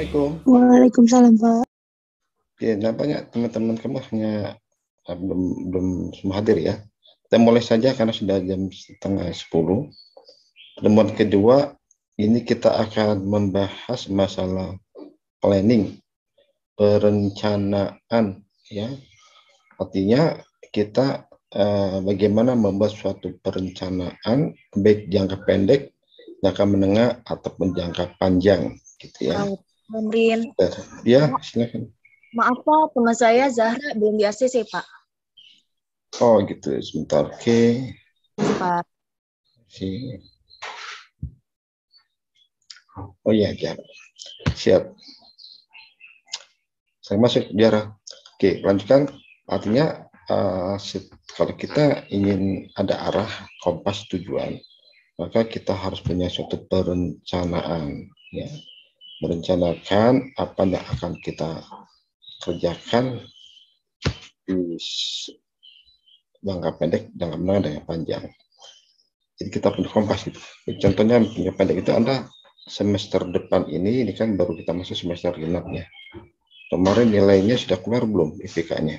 Assalamualaikum. Waalaikumsalam, Pak. Oke, nampaknya teman-teman kamu hanya belum semua hadir ya. Kita mulai saja karena sudah jam 9:30. Pertemuan kedua, ini kita akan membahas masalah planning, perencanaan ya. Artinya kita bagaimana membuat suatu perencanaan baik jangka pendek, jangka menengah ataupun jangka panjang gitu ya. Pemrin. Ya, silakan. Maaf Pak, teman saya Zahra belum di ACC Pak. Oh gitu, sebentar. Oke. Pak. Oh iya, ya. Siap. Saya masuk biara. Oke, lanjutkan. Artinya kalau kita ingin ada arah kompas tujuan, maka kita harus punya suatu perencanaan, ya. Merencanakan apa yang akan kita kerjakan di jangka pendek, jangka menengah, dan yang panjang. Jadi kita punya kompas gitu. Contohnya jangka pendek itu Anda semester depan ini kan baru kita masuk semester genap ya. Kemarin nilainya sudah keluar belum IPK-nya?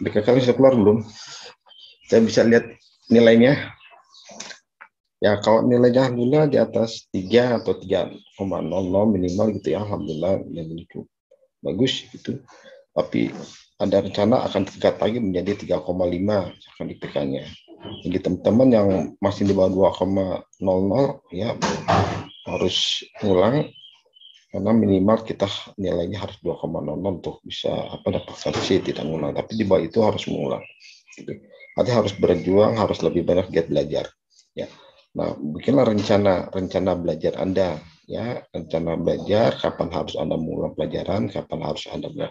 IPK kalian sudah keluar belum? Saya bisa lihat nilainya. Ya kalau nilainya alhamdulillah di atas 3 atau 3,00 minimal gitu ya, alhamdulillah ini cukup bagus gitu. Tapi ada rencana akan tingkat lagi menjadi 3,5 akan IPK-nya. Jadi teman-teman yang masih di bawah 2,00 ya harus ulang, karena minimal kita nilainya harus 2,00 untuk bisa dapatkan C, tidak mengulang, tapi di bawah itu harus mengulang gitu. Artinya harus berjuang, harus lebih banyak giat belajar ya. Nah, bikinlah rencana belajar Anda ya, rencana belajar kapan harus Anda mengulang pelajaran, kapan harus Anda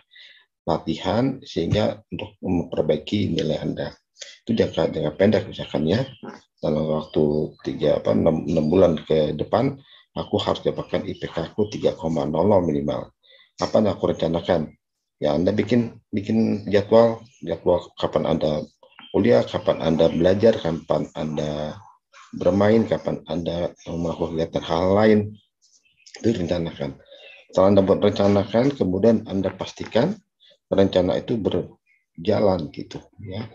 latihan sehingga untuk memperbaiki nilai Anda. Itu jangka pendek misalkan ya, dalam waktu 6 bulan ke depan aku harus dapatkan IPK aku 3,00 minimal. Apa yang aku rencanakan? Ya Anda bikin jadwal kapan Anda kuliah, kapan Anda belajar, kapan Anda bermain, kapan Anda melakukan kegiatan hal lain. Itu rencanakan. Setelah Anda buat rencanakan, kemudian Anda pastikan rencana itu berjalan gitu ya.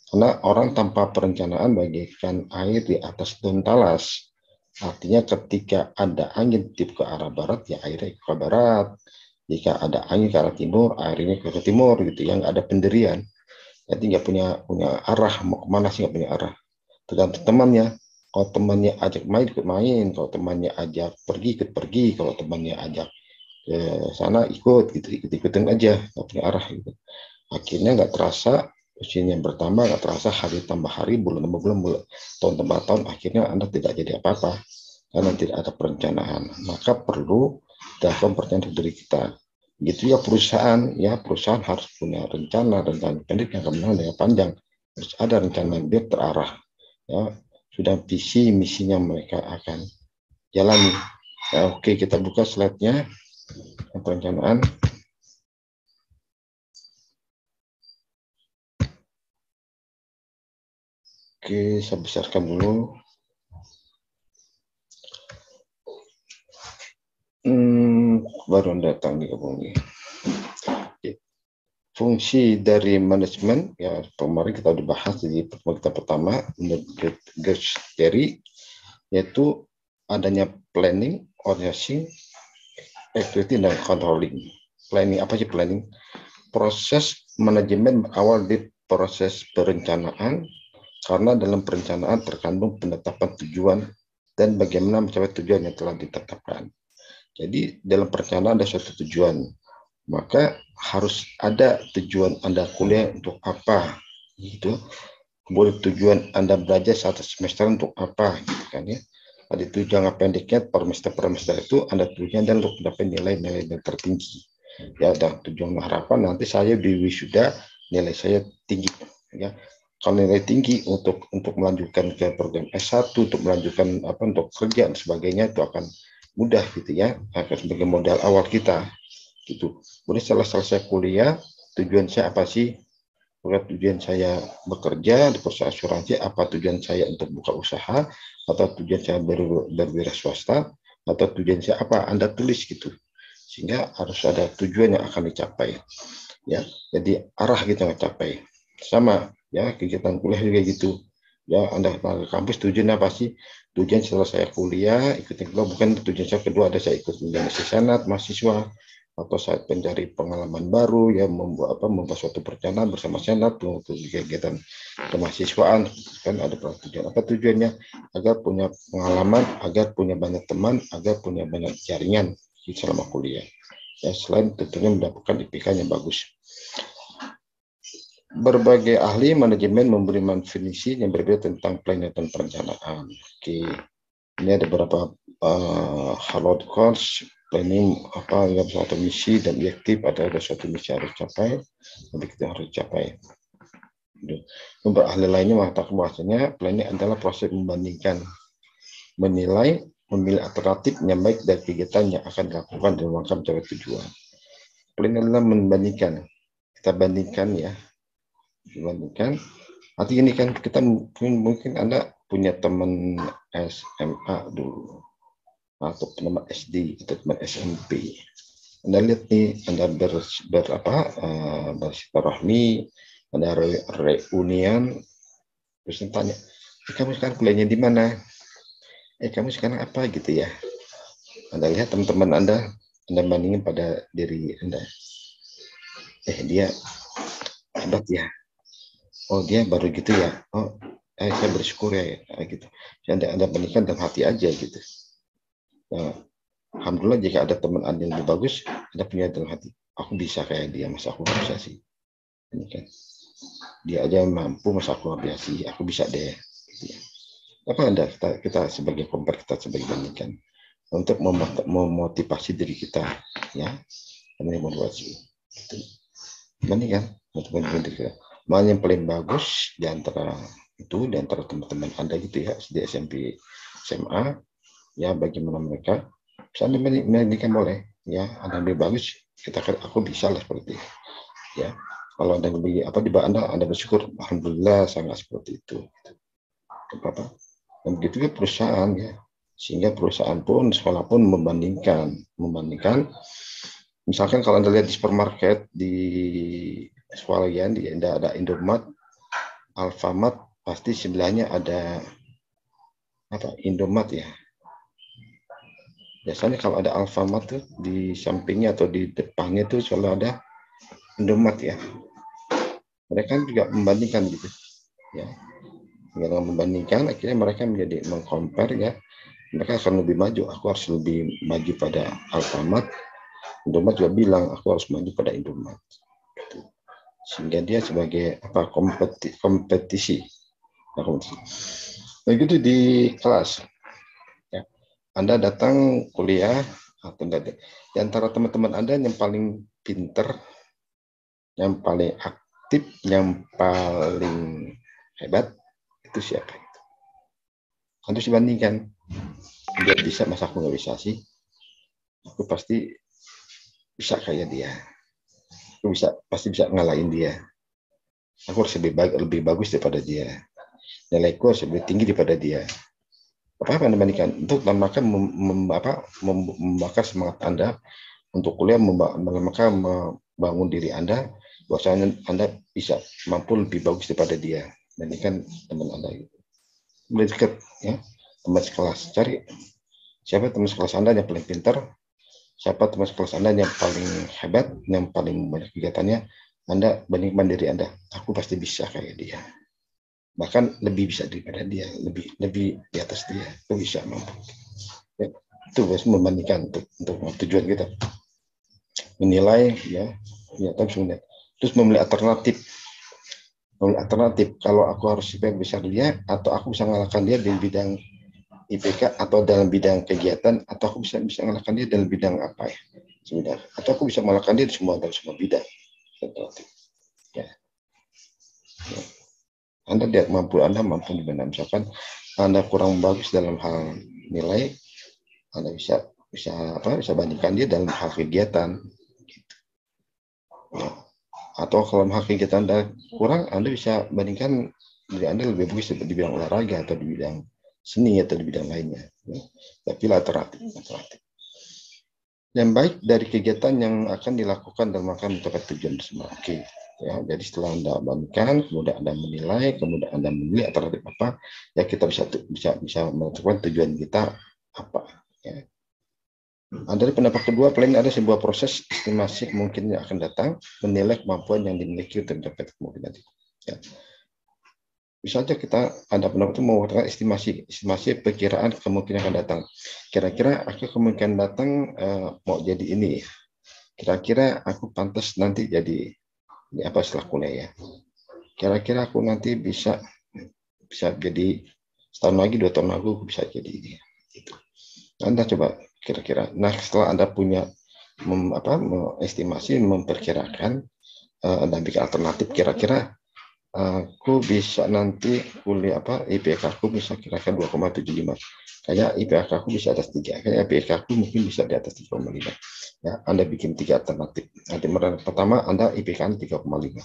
Karena orang tanpa perencanaan bagaikan air di atas daun talas. Artinya ketika ada angin tiup ke arah barat, ya airnya ke barat. Jika ada angin ke arah timur, airnya ke timur gitu. Yang ada pendirian. Jadi nggak punya arah, mau kemana sih nggak punya arah. Tergantung temannya. Kalau temannya ajak main, ikut main. Kalau temannya ajak pergi, ikut pergi. Kalau temannya ajak ke sana, ikut gitu. Ikut-ikutin aja, nggak punya arah gitu. Akhirnya nggak terasa usianya bertambah, nggak terasa hari tambah hari, bulan tambah bulan, tahun tambah tahun, akhirnya Anda tidak jadi apa-apa karena tidak ada perencanaan. Maka perlu dilakukan perencanaan dari kita. Gitu ya perusahaan harus punya rencana pendek, yang menengah, dan yang panjang. Harus ada rencana biar terarah. Ya, sudah visi misinya mereka akan jalani. Ya, oke, kita buka slide-nya perencanaan. Oke, saya besarkan dulu. Baru datang di gabung ini. Fungsi dari manajemen ya kemarin kita udah bahas di pertemuan kita pertama menurut Gary, yaitu adanya planning, organizing, activity, dan controlling. Planning apa sih planning? Proses manajemen awal di proses perencanaan, karena dalam perencanaan terkandung penetapan tujuan dan bagaimana mencapai tujuan yang telah ditetapkan. Jadi dalam perencanaan ada suatu tujuan, maka harus ada tujuan Anda kuliah untuk apa, gitu. Kemudian tujuan Anda belajar satu semester untuk apa, gitu kan ya. Ada itu jangka pendeknya per semester itu Anda tujuan dan untuk mendapat nilai-nilai yang tertinggi. Ya, dan tujuan harapan nanti saya di wisuda nilai saya tinggi, ya. Kalau nilai tinggi untuk melanjutkan ke program S1, untuk melanjutkan untuk kerja dan sebagainya itu akan mudah gitu ya, akan sebagai modal awal kita gitu. Kemudian setelah selesai kuliah, tujuan saya apa sih? Tujuan saya bekerja di perusahaan asuransi, apa tujuan saya untuk buka usaha, atau tujuan saya berwira swasta, atau tujuan saya apa, Anda tulis gitu. Sehingga harus ada tujuan yang akan dicapai. Ya, jadi arah kita mencapai. Sama ya, kegiatan kuliah juga gitu. Ya, Anda ke kampus tujuannya apa sih? Tujuan setelah saya kuliah, ikut yang kedua, bukan tujuan saya kedua ada saya ikut menjadi senat mahasiswa, atau saat mencari pengalaman baru, ya membuat suatu perencanaan bersama senat untuk kegiatan kemahasiswaan. Kan ada tujuan apa tujuannya, agar punya pengalaman, agar punya banyak teman, agar punya banyak jaringan selama kuliah, ya, selain tentunya mendapatkan IPK yang bagus. Berbagai ahli manajemen memberi definisi yang berbeda tentang planning dan perencanaan. Oke, ini ada beberapa hard course planning apa yang suatu misi dan objektif, ada suatu misi harus capai, objektif harus capai. Untuk ahli lainnya mengatakan bahwasanya planning adalah proses membandingkan, menilai, memilih alternatif yang baik dari kegiatan yang akan dilakukan dalam rangka mencapai tujuan. Planning adalah membandingkan, kita bandingkan ya, dibandingkan. Artinya ini kan kita mungkin Anda punya teman SMA dulu, atau teman SD atau teman SMP. Anda lihat nih, Anda bersilaturahmi, Anda reunian, terus tanya, kamu sekarang kuliahnya di mana? Kamu sekarang apa gitu ya? Anda lihat teman-teman Anda bandingin pada diri Anda. Dia hebat ya. Oh, dia baru gitu ya. Oh, saya bersyukur ya gitu. Anda bandingkan dalam hati aja gitu. Nah, alhamdulillah jika ada teman Anda yang lebih bagus, Anda punya dalam hati, aku bisa kayak dia, masa aku nggak bisa sih. Ini kan dia aja mampu, masa aku nggak bisa sih, aku bisa deh. Gitu ya. Apa Anda kita sebagai compare, kita sebagai bandingkan untuk memotivasi diri kita, ya, memotivasi. Gitu. Bandingkan untuk bandingkan diri kita. Mana yang paling bagus di antara itu, di antara teman-teman Anda gitu ya, SD, SMP, SMA, ya, bagaimana mereka bisa membandingkan boleh, ya, ada yang lebih bagus, kita kan aku bisa lah seperti itu, ya. Kalau ada yang lebih apa di Anda bersyukur, alhamdulillah sangat seperti itu. Apa? Dan begitu juga perusahaan ya, sehingga perusahaan pun, sekolah pun membandingkan, misalkan kalau Anda lihat di supermarket di swalayan, ada Indomaret, Alfamart, pasti sebelahnya ada apa, Indomaret ya. Biasanya kalau ada Alfamart tuh di sampingnya atau di depannya tuh selalu ada Indomaret ya. Mereka juga membandingkan gitu ya. Dengan membandingkan akhirnya mereka menjadi mengcompare ya. Mereka akan lebih maju, aku harus lebih maju pada Alfamart. Indomaret juga bilang aku harus maju pada Indomaret. Gitu. Sehingga dia sebagai apa, kompetisi. Nah, gitu di kelas. Ya. Anda datang kuliah atau di antara teman-teman Anda yang paling pinter, yang paling aktif, yang paling hebat itu siapa? Harus dibandingkan. Dia bisa, masa aku nggak bisa sih? Aku pasti bisa kayak dia. Aku pasti bisa ngalahin dia. Aku harus lebih bagus daripada dia. Nilaiku harus lebih tinggi daripada dia. Apa dibandingkan untuk maka membakar semangat Anda untuk kuliah, maka membangun diri Anda bahwasanya Anda bisa mampu lebih bagus daripada dia. Dan ini kan teman Anda mulai dekat ya, teman sekelas, cari siapa teman sekelas Anda yang paling pintar, siapa teman sekelas Anda yang paling hebat, yang paling banyak kegiatannya, Anda bandingkan diri Anda, aku pasti bisa kayak dia, bahkan lebih bisa daripada dia, lebih di atas dia, aku bisa mampu. Ya, itu harus membandingkan untuk tujuan kita, menilai ya terus memilih alternatif. Kalau aku harus IPK besar dia, atau aku bisa mengalahkan dia di bidang IPK atau dalam bidang kegiatan, atau aku bisa mengalahkan dia dalam bidang apa ya, atau aku bisa mengalahkan dia dalam semua bidang. Ya. Ya. Anda mampu di mana, misalkan Anda kurang bagus dalam hal nilai, Anda bisa bandingkan dia dalam hal kegiatan. Gitu. Ya. Atau kalau hal kegiatan Anda kurang, Anda bisa bandingkan diri Anda lebih bagus di bidang olahraga atau di bidang seni atau di bidang lainnya. Ya. Tapi alternatif. Yang baik dari kegiatan yang akan dilakukan dalam rangka mencapai tujuan bersama. Oke. Ya, jadi setelah Anda bandingkan, kemudian Anda menilai, kemudian Anda memilih alternatif apa, ya kita bisa menentukan tujuan kita apa. Ya. Nah, dari pendapat kedua, planning ada sebuah proses estimasi kemungkinan yang akan datang, menilai kemampuan yang dimiliki untuk mencapai kemungkinan itu. Ya. Bisa saja kita ada pendapat itu mengatakan estimasi perkiraan kemungkinan akan datang. Kira-kira aku kemungkinan datang mau jadi ini. Kira-kira aku pantas nanti jadi apa setelah kuliah ya. Kira-kira aku nanti bisa jadi setahun lagi, 2 tahun lagi aku bisa jadi ini. Gitu. Anda coba kira-kira. Nah setelah Anda punya estimasi memperkirakan, Anda bikin alternatif kira-kira aku bisa nanti kuliah IPK aku bisa kira-kira 2,75. Kayak IPK aku bisa atas 3. Kayak IPK aku mungkin bisa di atas 3,5. Ya, Anda bikin 3 alternatif. Alternatif pertama Anda IPK Anda 3,5.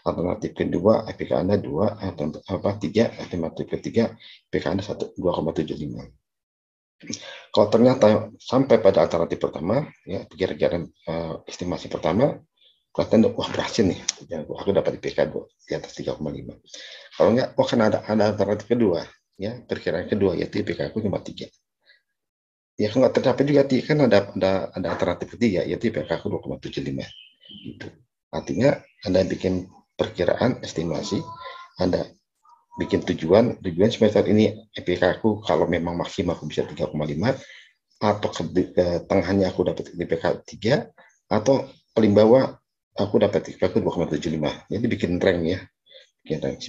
Alternatif kedua IPK Anda 2 atau 3. Alternatif ketiga IPK Anda 2,75. Kalau ternyata sampai pada alternatif pertama, ya kira-kira estimasi pertama, kelihatan wah berhasil nih, ya, aku dapat IPK di atas 3,5. Kalau enggak, kan ada alternatif kedua, ya perkiraan kedua yaitu IPK aku cuma 3. Ya kalau nggak tercapai juga kan ada alternatif ketiga yaitu IPK aku 2,75. Gitu. Artinya Anda bikin perkiraan estimasi, Anda bikin tujuan semester ini IPK aku kalau memang maksimal aku bisa 3,5 atau ke tengahnya aku dapat IPK 3 atau paling bawah aku dapat IPK 2,75. Jadi bikin rank ya.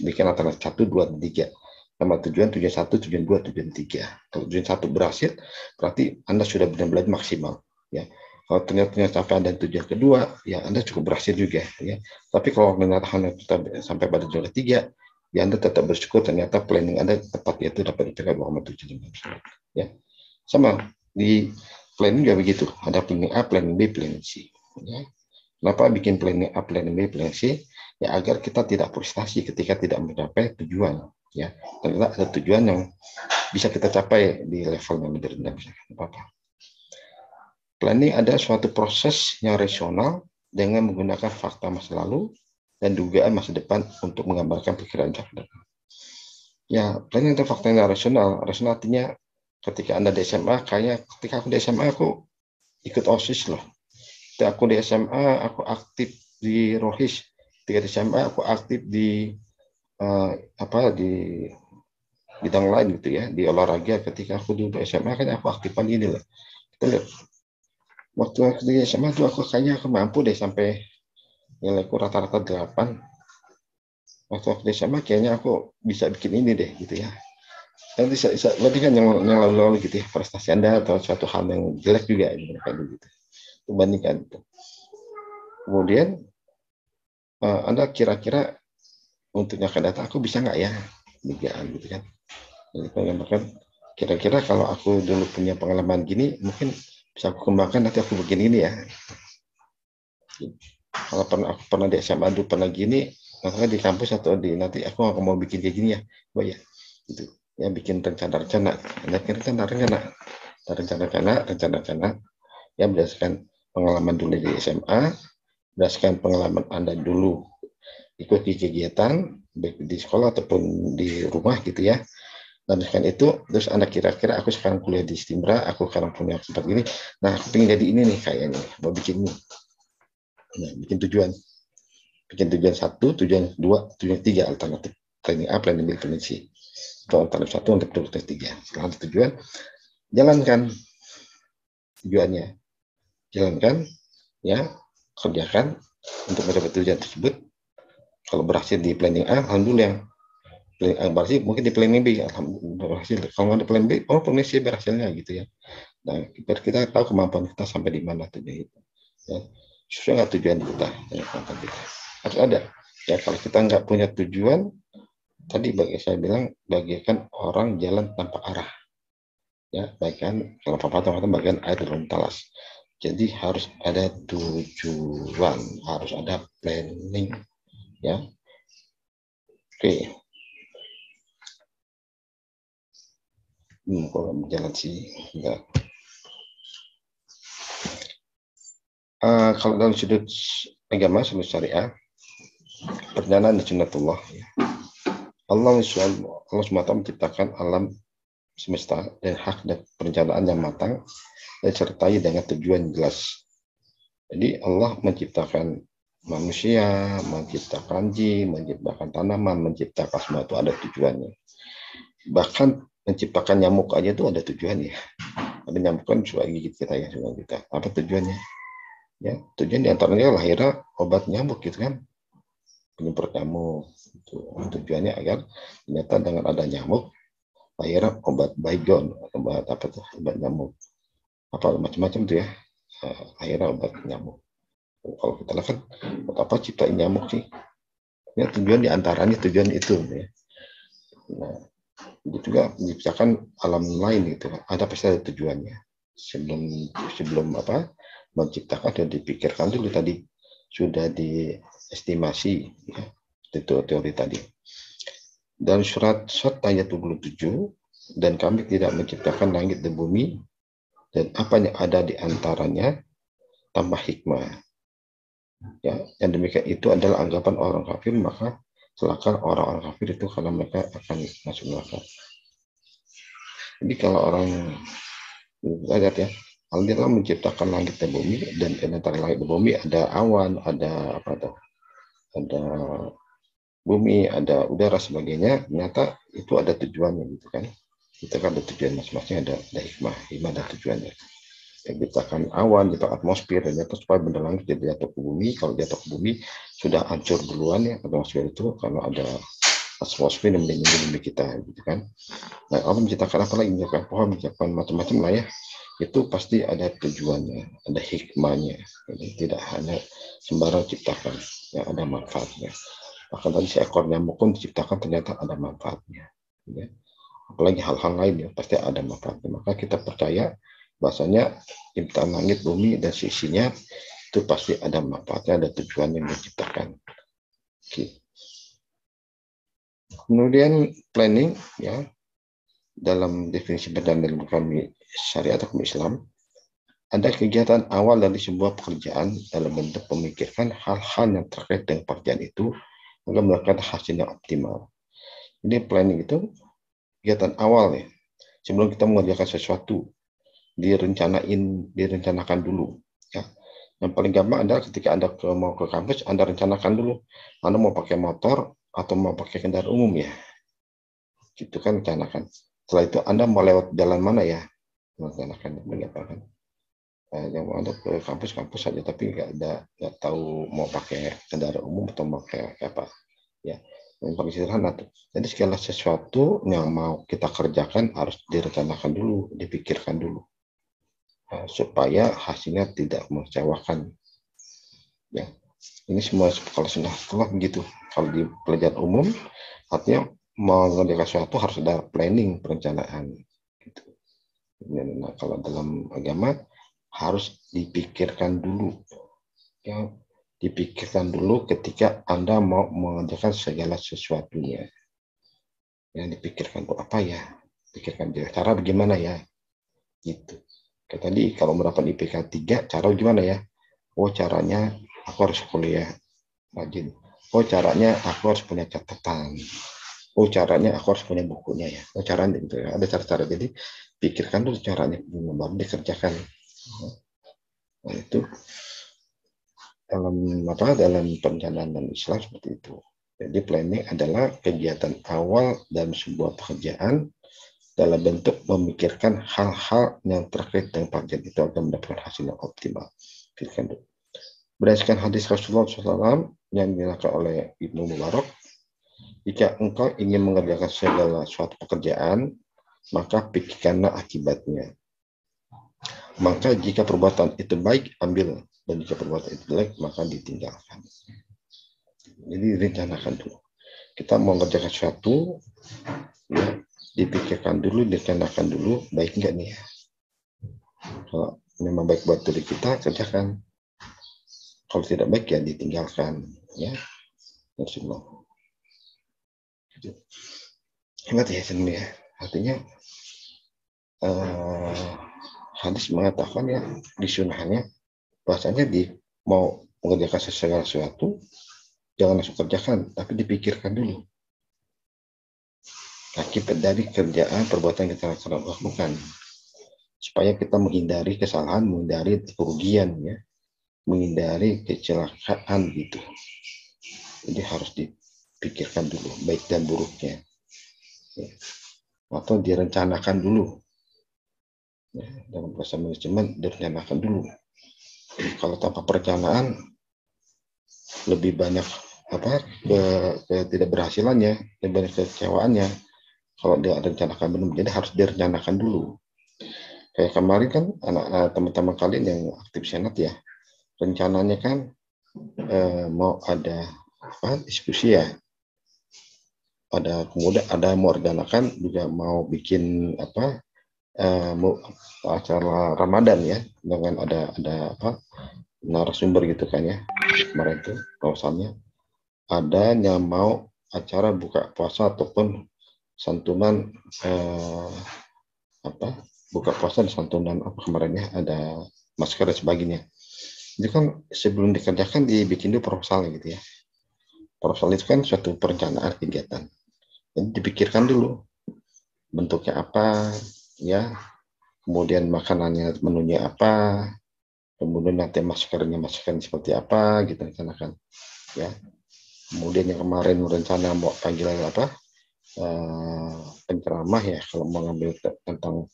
Bikin alternatif 1, 2, 3. Sama tujuan 1, tujuan 2, tujuan 3. Kalau tujuan 1 berhasil, berarti Anda sudah benar-benar maksimal. Ya. Kalau ternyata sampai Anda tujuan kedua, ya Anda cukup berhasil juga. Ya. Tapi kalau ternyata Anda sampai pada tujuan ketiga, ya Anda tetap bersyukur ternyata planning Anda tepat, yaitu dapat IPK 2,75. Ya. Sama di planning juga begitu. Ada planning A, planning B, planning C. Ya. Kenapa bikin planning A, planning B, planning C? Ya agar kita tidak frustasi ketika tidak mencapai tujuan. Ya, ternyata ada tujuan yang bisa kita capai di level yang lebih rendah. Apa-apa. Planning adalah suatu proses yang rasional dengan menggunakan fakta masa lalu dan dugaan masa depan untuk menggambarkan pikiran masa depan. Ya, planning itu fakta yang rasional. Rasional artinya ketika Anda di SMA, ketika aku di SMA aku ikut OSIS loh. Ketika aku di SMA aku aktif di Rohis. Ketika di SMA aku aktif di di bidang lain gitu ya, di olahraga. Ketika aku di SMA kan aku aktifan ini loh. Kita lihat waktu aku di SMA tuh aku mampu deh sampai nilaiku rata-rata 8. Waktu aku di SMA kayaknya aku bisa bikin ini deh gitu ya. Nanti berarti kan yang lalu-lalu gitu ya, prestasi Anda atau suatu hal yang jelek juga gitu. Bandingkan. Kemudian Anda kira-kira untuk yang akan datang aku bisa nggak ya dugaan gitu kan. Jadi bahkan kira-kira kalau aku dulu punya pengalaman gini mungkin bisa aku kembangkan nanti aku begini ini ya. Kalau aku pernah di SMA dulu pernah gini, makanya di kampus atau nanti aku nggak mau bikin kayak gini ya, ya gitu ya, bikin rencana-rencana ya berdasarkan pengalaman dulu di SMA, berdasarkan pengalaman Anda dulu ikut di kegiatan baik di sekolah ataupun di rumah gitu ya. Dan dengan itu terus Anda kira-kira aku sekarang kuliah di Stimbra, aku sekarang punya tempat ini, nah aku pengen jadi ini nih kayaknya, mau bikin ini. Nah, bikin tujuan 1, tujuan 2, tujuan 3 alternatif. Planning A, planning B, planning C. Atau alternatif 1 untuk alternatif 3. Setelah tujuan, jalankan tujuannya. Jalankan, ya, kerjakan untuk mencapai tujuan tersebut. Kalau berhasil di planning A, alhamdulillah. Planning A berhasil, mungkin di planning B, alhamdulillah berhasil. Kalau nggak di planning B, planning C berhasilnya gitu ya. Nah, biar kita tahu kemampuan kita sampai di mana tujuan itu. Ya. Sesuai nggak tujuan kita, harus ada. Ya kalau kita nggak punya tujuan, tadi saya bilang bagaikan orang jalan tanpa arah. Ya, bagaikan kalau pepatah bagian air dalam talas. Jadi harus ada tujuan, harus ada planning. Ya, oke. Kalau berjalan sih enggak. Kalau dalam sudut agama, sudut syariah, perjalanan sunnatullah. Allah SWT menciptakan alam semesta dan hak dan perencanaan yang matang dan disertai dengan tujuan yang jelas. Jadi Allah menciptakan manusia, menciptakan jin, menciptakan tanaman, menciptakan semua itu ada tujuannya. Bahkan menciptakan nyamuk aja itu ada tujuannya. Ada nyamuk kan suka gigit kita ya, suka kita. Apa tujuannya? Ya, tujuan diantaranya lahirnya obat nyamuk gitu kan, penyemprot nyamuk. Tujuannya agar ternyata dengan ada nyamuk lahirnya obat baygon, obat apa tuh, obat nyamuk, apa macam-macam tuh ya, akhirnya obat nyamuk. Kalau kita lihat kan, buat apa ciptain nyamuk sih? Ya, tujuan diantaranya tujuan itu. Ya. Nah, itu juga menciptakan alam lain gitu. Ada pasti ada tujuannya. Sebelum apa menciptakan dan dipikirkan dulu tadi sudah diestimasi ya, itu teori tadi. Dan surat ayat 27, dan kami tidak menciptakan langit dan bumi dan apa yang ada di antaranya tanpa hikmah. Ya, yang demikian itu adalah anggapan orang kafir, maka celaka orang-orang kafir itu karena mereka akan masuk neraka. Jadi kalau orang lihat ya, Allah telah menciptakan langit dan bumi, dan antara langit dan bumi ada awan, ada apa tuh, ada bumi, ada udara sebagainya. Ternyata itu ada tujuannya gitu kan. Kita kan ada tujuan masing-masing, ada hikmah ada tujuannya. Yang diciptakan awan, diciptakan atmosfer, dan ternyata supaya benda langit jadi jatuh ke bumi. Kalau jatuh ke bumi sudah hancur duluan ya atmosfer itu, karena ada atmosfer yang melindungi bumi kita gitu kan. Nah, Allah menciptakan apa lagi? Menciptakan pohon, menciptakan macam-macam lah ya. Itu pasti ada tujuannya, ada hikmahnya. Jadi tidak hanya sembarang ciptakan, yang ada manfaatnya. Bahkan tadi seekor nyamuk pun diciptakan ternyata ada manfaatnya. Ya. Apalagi hal-hal lain ya pasti ada manfaatnya. Maka kita percaya bahasanya ciptaan langit, bumi dan sisinya itu pasti ada manfaatnya, ada tujuan yang diciptakan. Oke. Kemudian planning ya, dalam definisi badan dalam kami syariat atau Islam, ada kegiatan awal dari sebuah pekerjaan dalam bentuk memikirkan hal-hal yang terkait dengan pekerjaan itu agar melakukan hasil yang optimal. Jadi planning itu kegiatan awal ya. Sebelum kita mengerjakan sesuatu, direncanakan dulu. Ya. Yang paling gampang adalah ketika Anda mau ke kampus, Anda rencanakan dulu. Anda mau pakai motor atau mau pakai kendaraan umum ya. Itu kan rencanakan. Setelah itu Anda mau lewat jalan mana ya? Rencanakan. Kan. Yang mau Anda ke kampus saja, tapi nggak tahu mau pakai kendaraan umum atau mau pakai apa. Ya. Yang paling sederhana tuh. Jadi segala sesuatu yang mau kita kerjakan harus direncanakan dulu, dipikirkan dulu. Supaya hasilnya tidak mengecewakan. Ya, ini semua kalau sudah begitu. Kalau di pelajaran umum, artinya mau mengerjakan sesuatu harus ada planning, perencanaan. Gitu. Nah, kalau dalam agama harus dipikirkan dulu. Ya, dipikirkan dulu ketika Anda mau mengerjakan segala sesuatunya. Yang dipikirkan tuh apa ya? Pikirkan cara bagaimana ya? Gitu. Kayak tadi kalau mendapat IPK 3, cara gimana ya? Oh, caranya aku harus kuliah rajin. Oh, caranya aku harus punya catatan. Oh, caranya aku harus punya bukunya ya. Oh, caranya gitu ya. Ada cara-cara. Jadi pikirkan dulu caranya, baru dikerjakan. Nah, itu dalam perencanaan Islam seperti itu. Jadi planning adalah kegiatan awal dalam sebuah pekerjaan dalam bentuk memikirkan hal-hal yang terkait dengan pekerjaan itu agar mendapatkan hasil yang optimal. Pikirkan dulu. Berdasarkan hadis Rasulullah SAW yang diriwayatkan oleh Ibnu Mubarak, jika engkau ingin mengerjakan segala suatu pekerjaan, maka pikirkanlah akibatnya. Maka jika perbuatan itu baik, ambil. Dan jika perbuatan itu jelek, maka ditinggalkan. Jadi rencanakan dulu. Kita mau mengerjakan sesuatu, ya, dipikirkan dulu, direncanakan dulu, baik enggak nih ya. Kalau memang baik buat diri kita, kerjakan. Kalau tidak baik ya ditinggalkan, ya. Bismillah. Hebat ya sebenarnya. Artinya hadis mengatakan ya di sunnahnya bahasanya mau mengerjakan segala sesuatu jangan langsung kerjakan, tapi dipikirkan dulu akibat dari kerjaan perbuatan yang kita lakukan supaya kita menghindari kesalahan, menghindari kerugian ya, menghindari kecelakaan gitu. Jadi harus dipikirkan dulu baik dan buruknya ya. Atau direncanakan dulu ya, dalam bahasa manajemen direncanakan dulu. Jadi, kalau tanpa perencanaan lebih banyak ketidakberhasilannya, lebih banyak kekecewaannya kalau dia rencanakan belum. Jadi harus direncanakan dulu. Kayak kemarin kan teman-teman kalian yang aktif senat ya, rencananya kan mau ada diskusi ya, kemudian ada mau rencanakan juga mau bikin mau acara Ramadan ya, dengan ada narasumber gitu kan ya. Kemarin itu proposalnya ada yang mau acara buka puasa ataupun santunan buka puasa dan santunan kemarin ya, ada masker dan sebagainya. Itu kan sebelum dikerjakan dibikin dulu proposal gitu ya. Proposal itu kan suatu perencanaan kegiatan. Jadi dipikirkan dulu bentuknya apa ya, kemudian makanannya menunya apa, kemudian nanti maskernya seperti apa gitu rencanakan ya. Kemudian yang kemarin rencana mau panggil penceramah ya, kalau mau ngambil tentang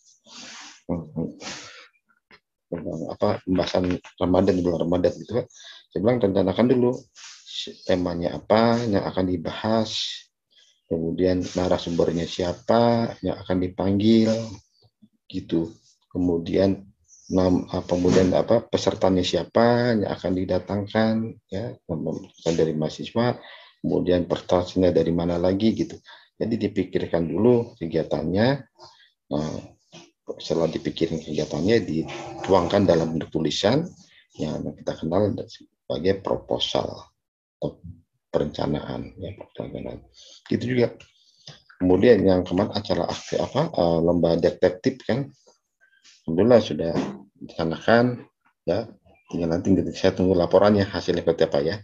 pembahasan Ramadan di bulan Ramadan gitu kan. Saya bilang rencanakan dulu temanya apa yang akan dibahas, kemudian narasumbernya siapa yang akan dipanggil gitu, kemudian pesertanya siapa yang akan didatangkan ya, dari mahasiswa, kemudian pertasnya dari mana lagi gitu. Jadi dipikirkan dulu kegiatannya. Setelah dipikirin kegiatannya dituangkan dalam bentuk tulisan yang kita kenal sebagai proposal atau perencanaan ya, perencanaan. Gitu juga. Kemudian yang kemarin acara lomba detektif kan, alhamdulillah sudah dilaksanakan ya. Tinggal nanti saya tunggu laporannya hasilnya seperti apa ya.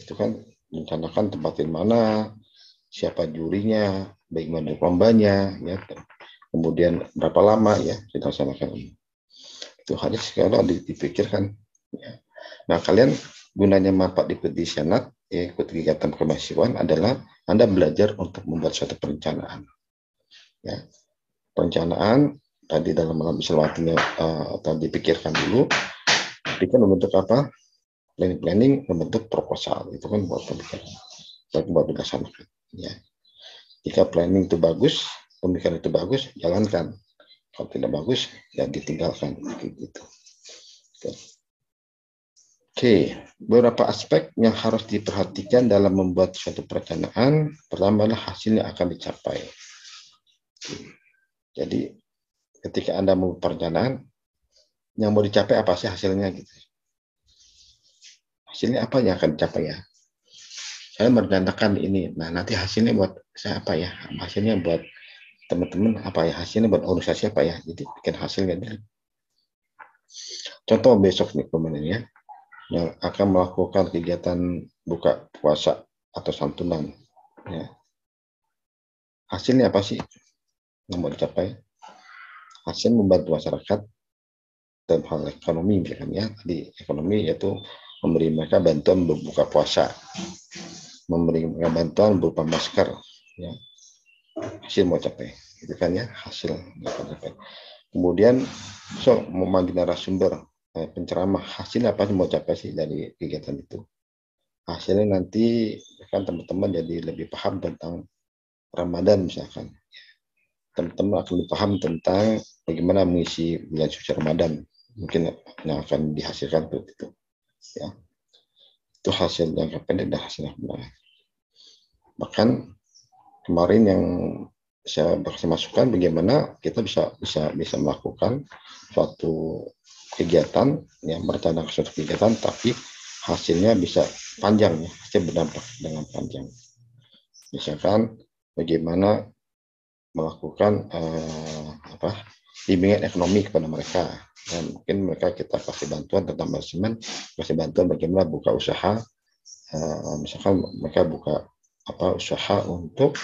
Itu kan rencanakan tempatin mana, siapa jurinya, bagaimana lombanya ya. Kemudian berapa lama ya kita laksanakan ini. Itu harus kalau dipikirkan. Ya. Nah, kalian gunanya manfaat ikut di senat, ikut kegiatan kemahasiswaan adalah Anda belajar untuk membuat suatu perencanaan. Ya. Perencanaan tadi dalam misalnya atau dipikirkan dulu, tapi kan membentuk apa? Planning membentuk proposal. Itu kan buat pemikiran, buat dilaksanakan. Ya. Jika planning itu bagus, pemikiran itu bagus, jalankan. Kalau tidak bagus, ya ditinggalkan. Gitu. Oke, beberapa aspek yang harus diperhatikan dalam membuat suatu perencanaan. Pertama adalah hasil yang akan dicapai. Jadi, ketika Anda membuat perencanaan, yang mau dicapai apa sih hasilnya? Gitu. Hasilnya apa yang akan dicapai ya? Saya merencanakan ini. Nah, nanti hasilnya buat saya apa ya? Hasilnya buat teman-teman apa ya? Hasilnya buat organisasi apa ya? Jadi bikin hasilnya dulu. Contoh besok nih komennya yang akan melakukan kegiatan buka puasa atau santunan. Ya. Hasilnya apa sih yang mau dicapai? Hasil membantu masyarakat dalam hal ekonomi misalnya. Di ekonomi yaitu memberi mereka bantuan berbuka puasa, memberi mereka bantuan berupa masker. Ya. Hasil mau capai, itu kan ya hasil mau capai. Kemudian memanggil narasumber, penceramah, hasilnya apa sih mau capai sih dari kegiatan itu? Hasilnya nanti kan teman-teman jadi lebih paham tentang Ramadan misalkan. Teman-teman akan lebih paham tentang bagaimana mengisi bulan suci Ramadan. Mungkin yang akan dihasilkan itu. Ya. Itu hasil jangka pendek dan hasil yang benar. Bahkan kemarin yang saya kasih masukan bagaimana kita bisa melakukan suatu kegiatan yang merencanakan suatu kegiatan tapi hasilnya bisa panjang ya, hasil berdampak dengan panjang. Misalkan bagaimana melakukan bimbingan ekonomi kepada mereka. Dan mungkin mereka kita kasih bantuan tentang manajemen, kasih bantuan bagaimana buka usaha, misalkan mereka buka usaha untuk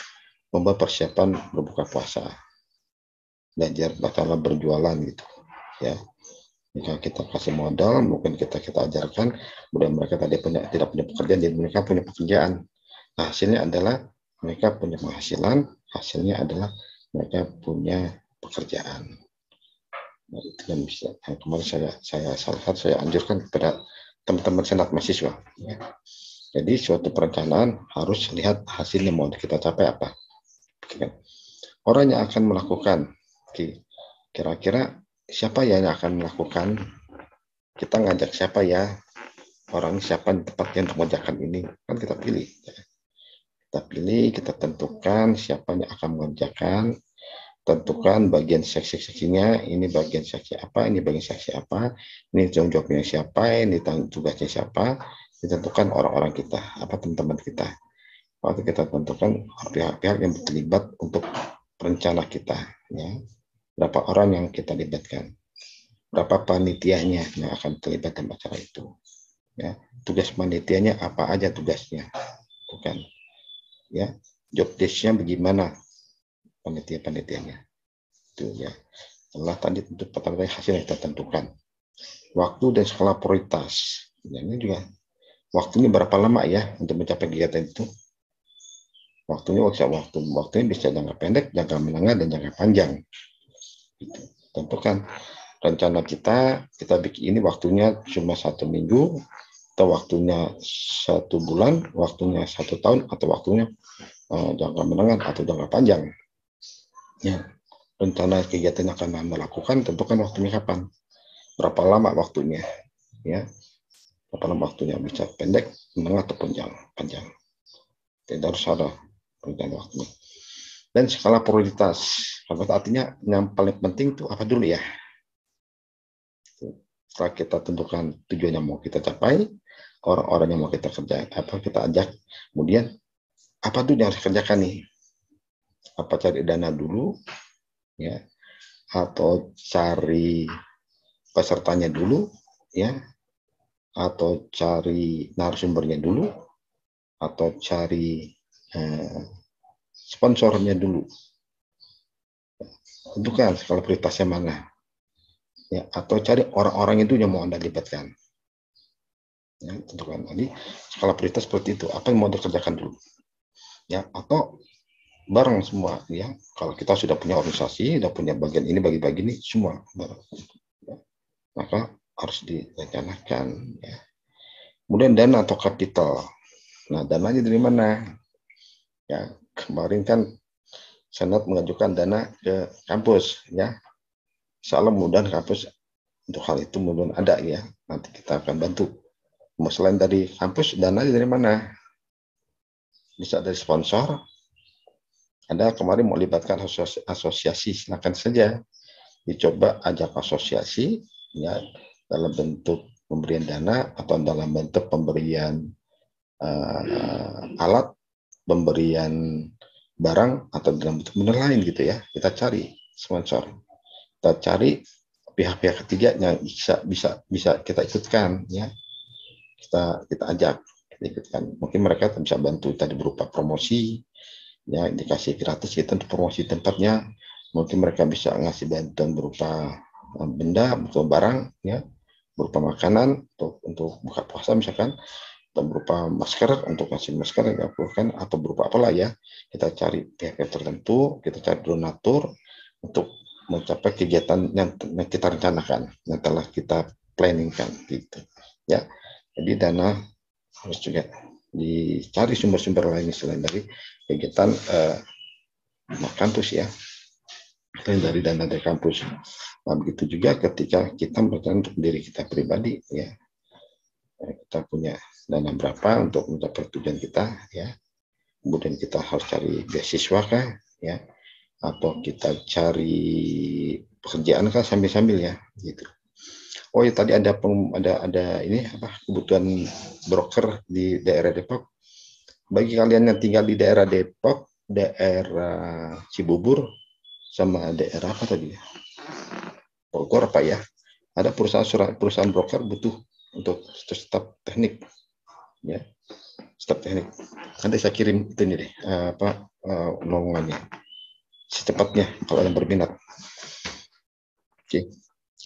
membuat persiapan berbuka puasa, belajar bagaimana berjualan gitu ya. Jika kita kasih modal, mungkin kita ajarkan, kemudian mereka tidak punya pekerjaan, jadi mereka punya pekerjaan. Nah, hasilnya adalah mereka punya penghasilan, hasilnya adalah mereka punya pekerjaan. Nah, itu yang bisa. Nah, kemarin saya anjurkan kepada teman-teman senat mahasiswa. Ya. Jadi suatu perencanaan harus lihat hasilnya mau kita capai apa. Orang yang akan melakukan, kira-kira siapa yang akan melakukan, kita ngajak siapa ya, orang siapa di tempatnya untuk mengerjakan ini, kan kita pilih. Kita pilih, kita tentukan siapa yang akan mengerjakan, tentukan bagian seksi-seksinya, ini bagian seksi apa, ini bagian seksi apa, ini tanggung jawabnya siapa, ini tugasnya siapa, ditentukan orang-orang kita, teman-teman kita. Waktu kita tentukan pihak-pihak yang terlibat untuk rencana kita, ya. Berapa orang yang kita libatkan, berapa panitianya yang akan terlibat dalam acara itu, ya. Tugas panitianya apa aja tugasnya, bukan, ya. Job desk-nya bagaimana panitianya itu, ya. Setelah tadi tentu pertama hasil yang kita tentukan, waktu dan skala prioritas, ya, ini juga waktunya berapa lama ya untuk mencapai kegiatan itu. Waktunya bisa jangka pendek, jangka menengah, dan jangka panjang. Gitu. Tentukan rencana kita bikin ini waktunya cuma 1 minggu, atau waktunya 1 bulan, waktunya 1 tahun, atau waktunya jangka menengah atau jangka panjang. Ya, rencana kegiatan yang akan melakukan, tentukan waktunya kapan, berapa lama waktunya, ya, berapa lama waktunya, bisa pendek, menengah, ataupun panjang. Tidak harus ada rencana waktunya. Dan skala prioritas, artinya yang paling penting itu apa dulu ya. Setelah kita tentukan tujuan yang mau kita capai, orang-orang yang mau kita kita ajak, kemudian apa tuh yang harus kerjakan nih? Apa cari dana dulu, ya, atau cari pesertanya dulu, ya, atau cari narasumbernya dulu, atau cari sponsornya dulu. Tentukan skala prioritasnya mana, ya, atau cari orang-orang itu yang mau Anda libatkan. Ya, tentukan tadi skala prioritas seperti itu, apa yang mau dikerjakan dulu, ya, atau bareng semua, ya. Kalau kita sudah punya organisasi, sudah punya bagian ini, bagi-bagi ini semua bareng, ya. Maka harus direncanakan, ya. Kemudian dana atau kapital. Nah, dananya dari mana? Ya, kemarin kan Senat mengajukan dana ke kampus, ya. Insyaallah mudah kampus untuk hal itu mudah ada, ya. Nanti kita akan bantu. Selain dari kampus, dana dari mana? Bisa dari sponsor. Ada kemarin mau libatkan asosiasi, silakan saja dicoba ajak asosiasi, ya, dalam bentuk pemberian dana atau dalam bentuk pemberian alat, pemberian barang, atau dalam bentuk benar lain gitu, ya. Kita cari sponsor, kita cari pihak-pihak ketiga yang bisa kita ikutkan, ya. Kita ajak, kita ikutkan. Mungkin mereka bisa bantu tadi berupa promosi, ya, dikasih gratis kita untuk promosi tempatnya. Mungkin mereka bisa ngasih bantuan berupa benda, berupa barang, ya, berupa makanan untuk buka puasa misalkan, atau berupa masker untuk ngasih masker yang diperlukan, atau berupa apalah, ya. Kita cari pihak tertentu, kita cari donatur untuk mencapai kegiatan yang kita rencanakan, yang telah kita planningkan, gitu, ya. Jadi dana harus juga dicari sumber-sumber lain selain dari kegiatan kampus, ya, selain dari dana dari kampus. Nah, begitu juga ketika kita berjalan untuk diri kita pribadi, ya, kita punya dana berapa untuk mencapai tujuan kita, ya. Kemudian kita harus cari beasiswa kah, ya, atau kita cari pekerjaan kah sambil-sambil, ya, gitu. Oh ya, tadi ada ini kebutuhan broker di daerah Depok. Bagi kalian yang tinggal di daerah Depok, daerah Cibubur, sama daerah apa tadi? Bogor apa ya? Ada perusahaan broker butuh untuk staf teknik, ya, staf teknik. Nanti saya kirim itu nih deh, lowongannya secepatnya kalau yang berminat. Oke.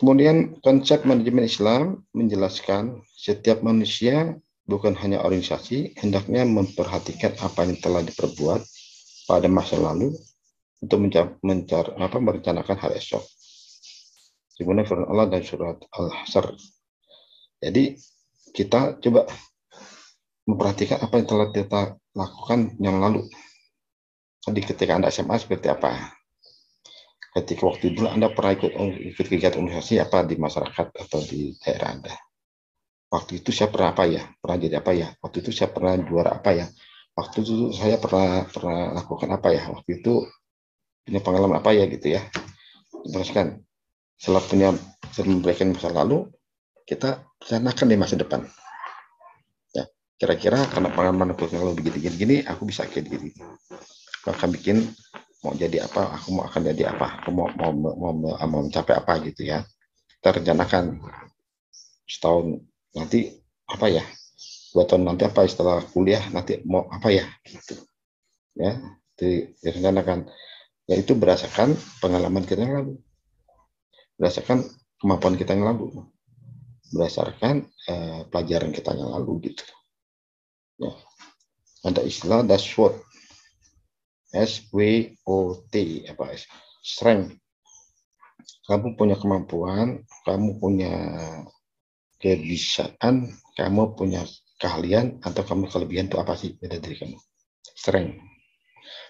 Kemudian konsep manajemen Islam menjelaskan setiap manusia bukan hanya organisasi hendaknya memperhatikan apa yang telah diperbuat pada masa lalu untuk merencanakan hal esok. Sebagaimana firman Allah dan surat Al-Hasr. Jadi kita coba memperhatikan apa yang telah kita lakukan yang lalu. Jadi ketika Anda SMA seperti apa? Ketika waktu dulu Anda pernah ikut kegiatan organisasi apa di masyarakat atau di daerah Anda? Waktu itu saya pernah apa ya? Pernah jadi apa ya? Waktu itu saya pernah juara apa ya? Waktu itu saya pernah lakukan apa ya? Waktu itu punya pengalaman apa ya gitu ya? Teruskan. Setelah memberikan masa lalu, kita rencanakan di masa depan. Ya, kira-kira karena pengalaman aku kalau begini-gini, aku bisa kayak gini. Aku akan bikin mau jadi apa, aku mau akan jadi apa, aku mau mencapai apa gitu ya. Kita rencanakan setahun nanti apa ya, 2 tahun nanti apa setelah kuliah nanti mau apa ya gitu. Ya, direncanakan. Ya itu berdasarkan pengalaman kita yang lalu. Berdasarkan kemampuan kita yang lalu, berdasarkan pelajaran kita yang lalu gitu. Ya. Ada istilah SWOT, SWOT apa? Strength. Kamu punya kemampuan, kamu punya kebisaan, kamu punya keahlian atau kamu kelebihan itu apa sih beda dari kamu? Strength.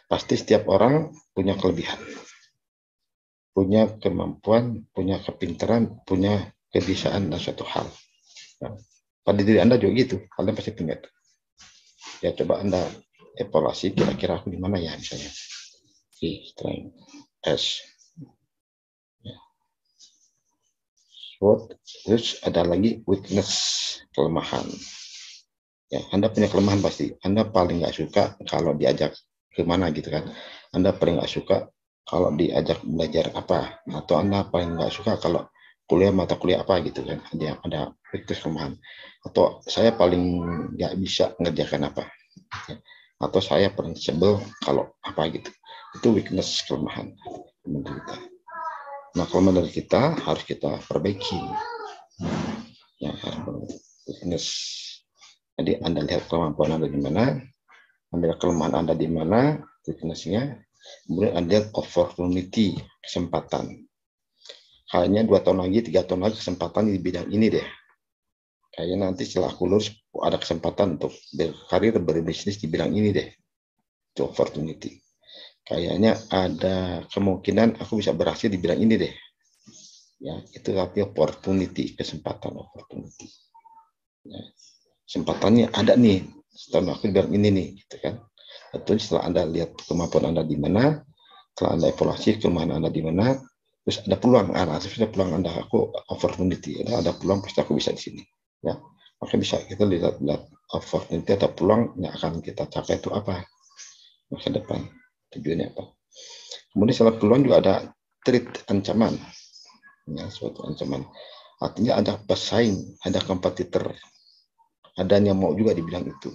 Pasti setiap orang punya kelebihan, punya kemampuan, punya kepintaran, punya kebisaan dan suatu hal. Nah, pada diri Anda juga gitu, kalian pasti punya itu. Ya coba Anda evaluasi kira-kira aku di mana ya misalnya. Strength S. Ya. Terus ada lagi weakness, kelemahan. Ya, Anda punya kelemahan pasti. Anda paling nggak suka kalau diajak kemana gitu kan. Anda paling nggak suka kalau diajak belajar apa. Atau Anda paling nggak suka kalau mata kuliah apa gitu kan. Ada weakness, kelemahan. Atau saya paling nggak bisa ngerjakan apa. Atau saya paling sebel kalau apa gitu. Itu weakness, kelemahan menurut kita. Nah, kelemahan dari kita harus kita perbaiki. Ya, weakness. Jadi Anda lihat kemampuan Anda di mana, Anda lihat kelemahan Anda di mana, weakness-nya. Kemudian Anda lihat opportunity, kesempatan. Kayaknya 2 tahun lagi, 3 tahun lagi kesempatan di bidang ini deh. Kayaknya nanti setelah aku lulus ada kesempatan untuk berkarir, berbisnis di bidang ini deh. Itu opportunity. Kayaknya ada kemungkinan aku bisa berhasil di bidang ini deh. Ya, itu artinya opportunity, kesempatan, opportunity. Ya. Kesempatannya ada nih setelah aku bilang ini nih gitu kan. Tentu setelah Anda lihat kemampuan Anda di mana, setelah Anda evaluasi kelemahan Anda di mana, terus ada peluang, ada peluang Anda, aku opportunity, ada peluang pasti aku bisa di sini. Ya, maka bisa kita lihat opportunity atau peluang yang akan kita capai itu apa masa depan, tujuannya apa. Kemudian setelah peluang juga ada threat, ancaman, ya suatu ancaman. Artinya ada pesaing, ada kompetitor. Ada yang mau juga dibilang itu.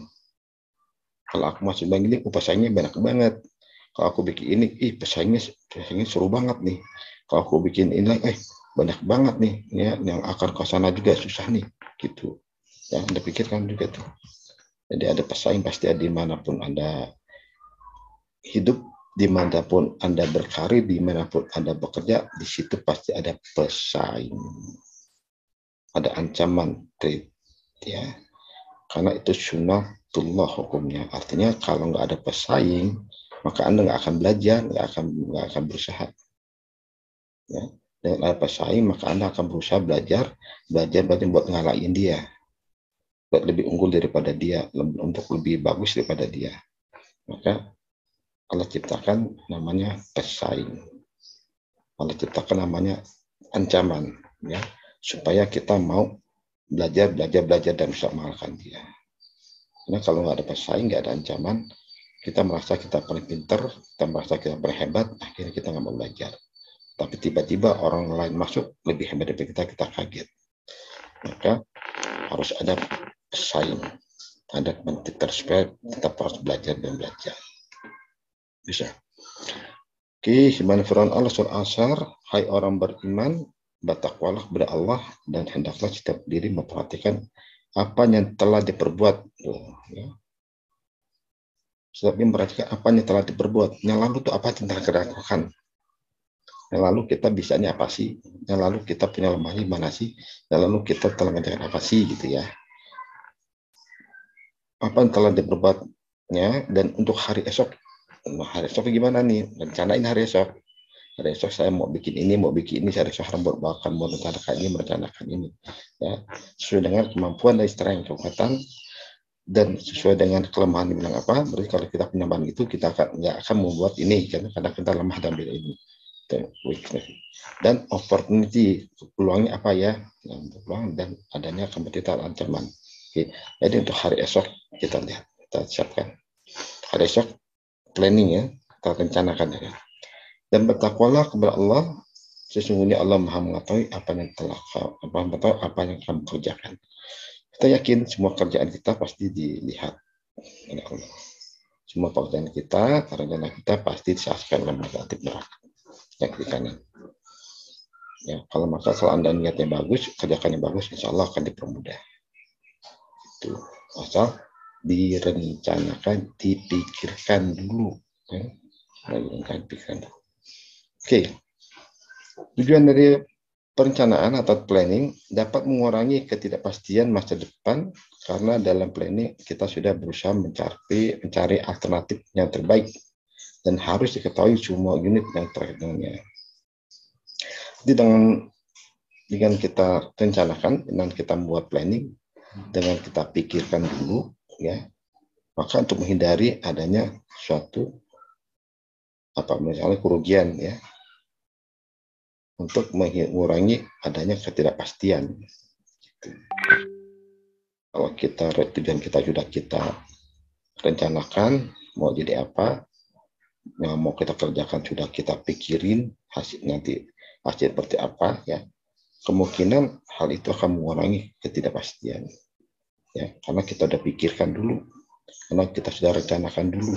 Kalau aku masuk bank ini, pesaingnya banyak banget. Kalau aku bikin ini, pesaingnya seru banget nih. Kalau aku bikin ini, banyak banget nih. Ya, yang akan ke sana juga susah nih, gitu. Ya, Anda pikirkan juga tuh. Jadi ada pesaing pasti ada dimanapun Anda hidup, dimanapun Anda berkarir, dimanapun Anda bekerja, di situ pasti ada pesaing. Ada ancaman, ya. Karena itu sunnatullah hukumnya. Artinya kalau nggak ada pesaing, maka Anda nggak akan belajar, nggak akan berusaha. Ya. Dengan ada pesaing, maka Anda akan berusaha belajar buat ngalahin dia. Buat lebih unggul daripada dia, untuk lebih bagus daripada dia. Maka Allah ciptakan namanya pesaing. Allah ciptakan namanya ancaman. Ya, supaya kita mau belajar dan bisa mengalahkan dia. Karena kalau nggak ada pesaing, nggak ada ancaman, kita merasa kita paling pintar, kita merasa kita paling hebat, akhirnya kita nggak mau belajar. tapi tiba-tiba orang lain masuk lebih hebat dari kita kaget. Maka harus ada pesaing, ada menteri supaya tetap harus belajar dan belajar. Bisa. Oke, firman Fir'aun Allah surah Asar, hai orang beriman, bertakwalah kepada Allah dan hendaklah setiap diri memperhatikan apa yang telah diperbuat. Ya. Setiap memperhatikan apa yang telah diperbuat. Yang lalu itu apa yang telah kita lakukan. Yang lalu kita bisanya apa sih? Yang lalu kita punya lemahnya mana sih? Yang lalu kita telah mengerjakan apa sih gitu ya. Apa yang telah diperbuatnya dan untuk hari esok. Nah, hari esok gimana nih? Rencanain hari esok. Hari esok saya mau bikin ini, hari esok rambut bahkan mau merencanakan ini. Ya, sesuai dengan kemampuan dan strength, kekuatan, dan sesuai dengan kelemahan dibilang apa. Berarti kalau kita punya bahan itu, kita nggak akan membuat ini, karena kadang kita lemah dalam bidang ini. Dan opportunity, peluangnya apa ya? Peluang dan adanya kompetitor ancaman. Oke. Jadi untuk hari esok kita lihat, kita siapkan. Hari esok planning ya, kita rencanakan ya. Dan bertakwalah kepada Allah, sesungguhnya Allah Maha mengetahui apa yang kamu kerjakan. Kita yakin semua kerjaan kita pasti dilihat oleh Allah. Semua pekerjaan kita, rencana kita pasti disaksikan oleh negatif neraka yang di kanan. Ya, kalau Anda niatnya bagus, kerjakan yang bagus, insya Allah akan dipermudah. Itu asal direncanakan, dipikirkan dulu. Ya. Dipikirkan dulu. Oke, tujuan dari perencanaan atau planning dapat mengurangi ketidakpastian masa depan karena dalam planning kita sudah berusaha mencari alternatif yang terbaik dan harus diketahui semua unit yang terkait dengannya. Jadi dengan kita rencanakan, dengan kita membuat planning, dengan kita pikirkan dulu, ya, maka untuk menghindari adanya suatu misalnya kerugian, ya, untuk mengurangi adanya ketidakpastian. Kalau tujuan kita sudah kita rencanakan mau jadi apa, yang mau kita kerjakan sudah kita pikirin hasil seperti apa, ya, kemungkinan hal itu akan mengurangi ketidakpastian, ya, karena kita sudah pikirkan dulu, karena kita sudah rencanakan dulu.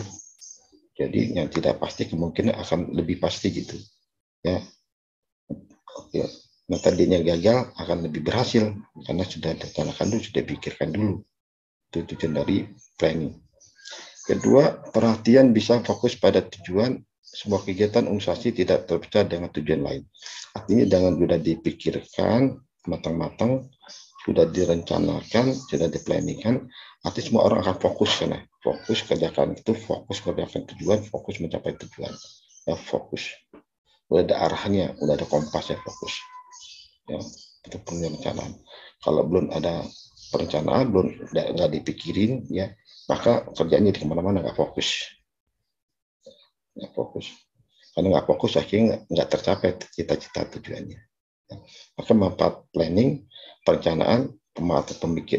Jadi yang tidak pasti kemungkinan akan lebih pasti gitu, ya. Oke. Nah, tadinya gagal akan lebih berhasil karena sudah direncanakan dulu, sudah pikirkan dulu. Itu tujuan dari planning. Kedua, perhatian bisa fokus pada tujuan. Sebuah kegiatan organisasi tidak terpecah dengan tujuan lain. Artinya dengan sudah dipikirkan matang-matang, sudah direncanakan, sudah diplanningkan, artinya semua orang akan fokus karena fokus kerjakan itu, fokus kerjakan tujuan, fokus mencapai tujuan. Ya, fokus. Udah ada arahnya, udah ada kompasnya, fokus. Ya, itu perencanaan. Kalau belum ada perencanaan, nggak dipikirin, ya, maka kerjanya di kemana-mana nggak fokus. Nggak fokus. Karena nggak fokus, akhirnya nggak tercapai cita-cita tujuannya. Ya. Maka manfaat planning, perencanaan,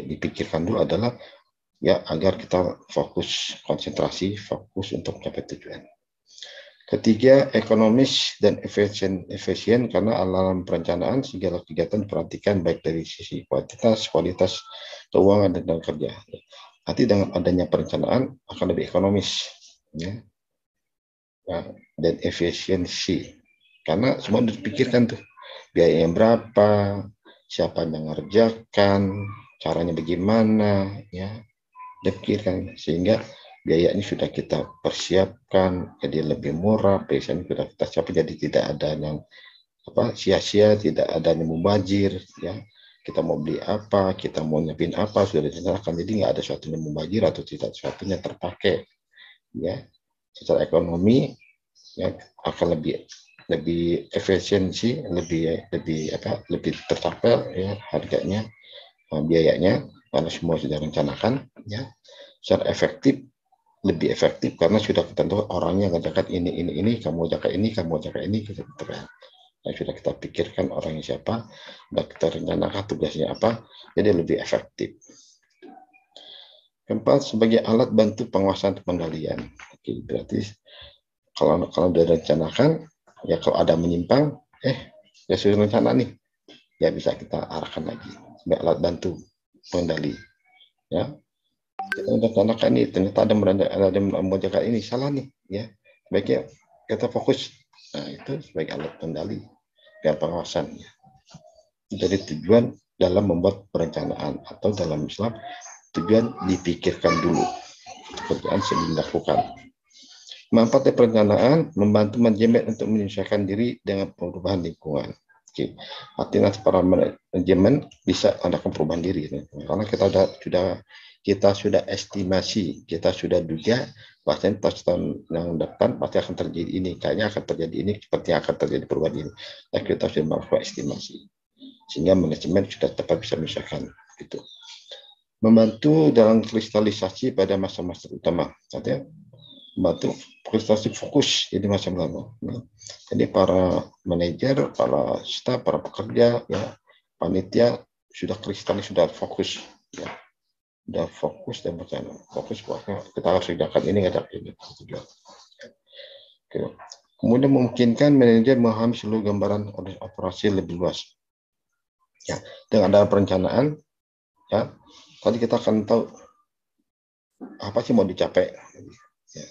dipikirkan dulu adalah ya agar kita fokus, konsentrasi, fokus untuk mencapai tujuan. Ketiga, ekonomis dan efisien karena dalam perencanaan segala kegiatan diperhatikan baik dari sisi kualitas keuangan dan tenaga kerja. Nanti dengan adanya perencanaan akan lebih ekonomis, ya, dan efisiensi karena semua dipikirkan tuh biayanya berapa, siapa yang mengerjakan, caranya bagaimana, ya, dipikirkan sehingga biayanya sudah kita persiapkan jadi lebih murah, biasanya sudah kita siapkan jadi tidak ada yang sia-sia, tidak ada yang mubazir, ya. Kita mau beli apa, kita mau nyiapin apa sudah direncanakan, jadi nggak ada sesuatu yang mubazir atau tidak sesuatunya terpakai, ya. Secara ekonomi, ya, akan lebih efisiensi, lebih tercapai, ya, harganya, biayanya karena semua sudah rencanakan, ya. Secara lebih efektif karena sudah ketentuan orangnya ngerjakan ini, kamu jaga ini, gitu kan. Yang sudah kita pikirkan orangnya siapa, sudah kita rencanakan tugasnya apa, jadi lebih efektif. Keempat, sebagai alat bantu penguasaan pengendalian. Oke, berarti kalau sudah rencanakan, ya kalau ada menyimpang, ya sudah rencana nih, ya bisa kita arahkan lagi sebagai alat bantu pengendali. Ya, kita rencanakan ini, ternyata ada mengerjakan ini salah nih, ya sebaiknya kita fokus. Nah, itu sebagai alat kendali dan pengawasan. Ya. Jadi tujuan dalam membuat perencanaan atau dalam Islam tujuan dipikirkan dulu pekerjaan sebelum dilakukan. Manfaat dari perencanaan membantu manajemen untuk menyesuaikan diri dengan perubahan lingkungan. Oke, artinya para manajemen bisa adakan perubahan diri, karena kita sudah estimasi, kita sudah duga bahwasanya tahun yang depan pasti akan terjadi ini, kayaknya akan terjadi ini, seperti akan terjadi perubahan ini. Dan kita sudah melakukan estimasi, sehingga manajemen sudah tepat bisa menyesuaikan itu. Membantu dalam kristalisasi pada masa-masa utama, artinya membantu prestasi fokus jadi masa lalu. Jadi para manajer, para staf, para pekerja, ya panitia sudah kristalis, sudah fokus, ya sudah fokus dan berjalan fokus bahwa kita harus kerjakan ini, kerjakan ini. Oke. Kemudian memungkinkan manajer memahami seluruh gambaran operasi lebih luas. Ya, dengan ada perencanaan, ya tadi kita akan tahu apa sih mau dicapai. Ya.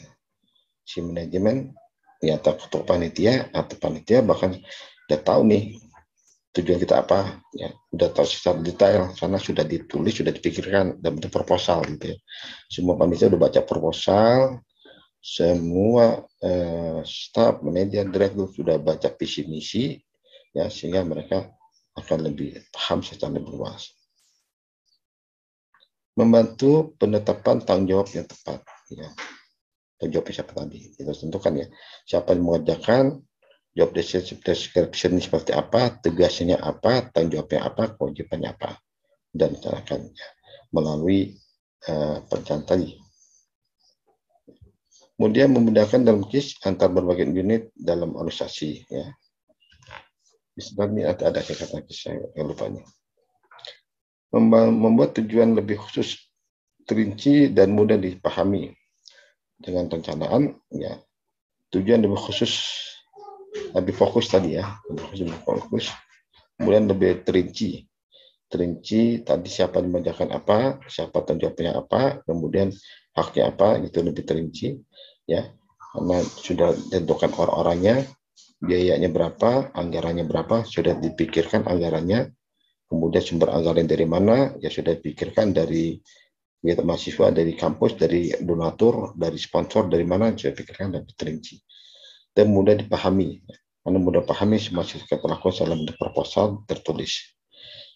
Si manajemen ya atau ketua panitia bahkan udah tahu nih tujuan kita apa, ya udah tahu secara detail karena sudah ditulis, sudah dipikirkan dan bentuk proposal gitu ya. Semua panitia udah baca proposal, semua staf, manajer, direktur sudah baca visi misi, ya sehingga mereka akan lebih paham secara lebih luas. Membantu penetapan tanggung jawab yang tepat, ya. Tanggung jawab siapa tadi kita tentukan, ya siapa yang mengerjakan, job description seperti apa, tugasnya apa, tanggung jawabnya apa, kewajibannya apa, dan rencanakannya melalui perencanaan tadi. Kemudian memudahkan dalam KIS antar berbagai unit dalam organisasi, ya. Sebenarnya ada kata KIS, saya lupa nih. Membuat tujuan lebih khusus, terinci dan mudah dipahami. Dengan perencanaan, ya tujuan lebih khusus, lebih fokus tadi, ya lebih fokus, kemudian lebih terinci tadi siapa yang mengerjakan apa, siapa tanggung jawabnya apa, kemudian haknya apa, itu lebih terinci, ya karena sudah ditentukan orang-orangnya, biayanya berapa, anggarannya berapa, sudah dipikirkan anggarannya, kemudian sumber anggaran dari mana, ya sudah dipikirkan dari kita mahasiswa, dari kampus, dari donatur, dari sponsor, dari mana, saya pikirkan dan terinci dan mudah dipahami. Karena mudah pahami semua kita lakukan dalam bentuk proposal tertulis,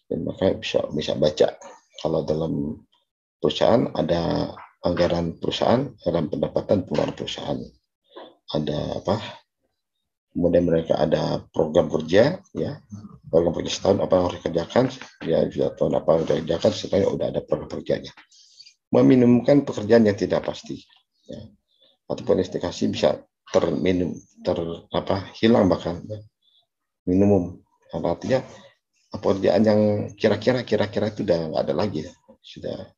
dan makanya bisa baca. Kalau dalam perusahaan ada anggaran perusahaan, anggaran pendapatan pengeluaran perusahaan, ada apa? Kemudian mereka ada program kerja, ya program kerja setahun apa yang harus dikerjakan, ya sudah tahun apa yang harus dikerjakan, sebenarnya udah ada program kerjanya. Meminimumkan pekerjaan yang tidak pasti, ya. Ataupun investigasi bisa hilang bahkan, ya. Minimum, artinya pekerjaan yang kira-kira itu udah nggak ada lagi, ya. Sudah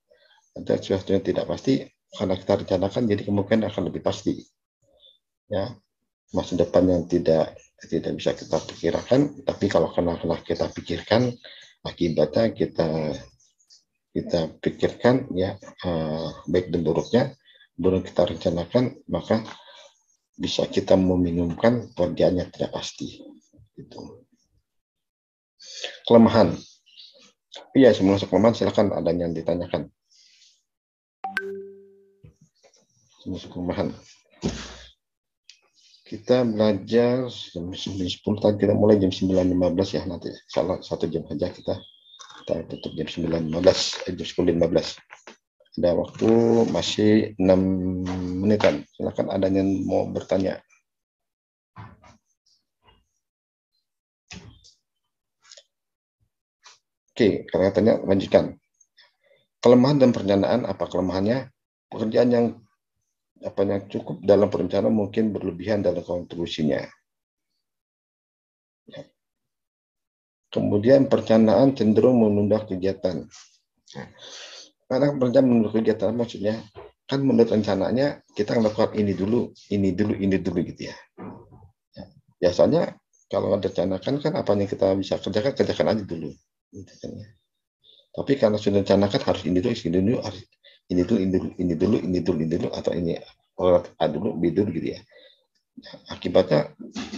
ada sesuatu yang tidak pasti, karena kita rencanakan jadi kemungkinan akan lebih pasti, ya masa depan yang tidak bisa kita pikirkan, tapi kalau karena kita pikirkan akibatnya kita pikirkan, ya baik dan buruknya belum kita rencanakan, maka bisa kita meminimumkan pekerjaannya tidak pasti. Gitu. Kelemahan. Iya, sebelum masuk kelemahan silakan ada yang ditanyakan. Masuk kelemahan. Kita belajar jam 9.10 tadi, kita mulai jam 9.15 ya, nanti salah 1 jam saja kita tutup jam 9.15, jam 10.15. Ada waktu masih 6 menitan. Silakan ada yang mau bertanya. Oke, karena tanya lanjutkan. Kelemahan dan perencanaan, apa kelemahannya? Pekerjaan yang cukup dalam perencanaan mungkin berlebihan dalam kontribusinya. Ya. Kemudian perencanaan cenderung menunda kegiatan. Nah, karena perencanaan menunda kegiatan maksudnya kan menurut rencananya kita melakukan ini dulu gitu ya. Biasanya Kalau direncanakan kan apa yang kita bisa kerjakan aja dulu. Gitu kan, ya. Tapi karena sudah direncanakan harus ini dulu, harus ini dulu, atau ini A dulu, B dulu gitu ya. Akibatnya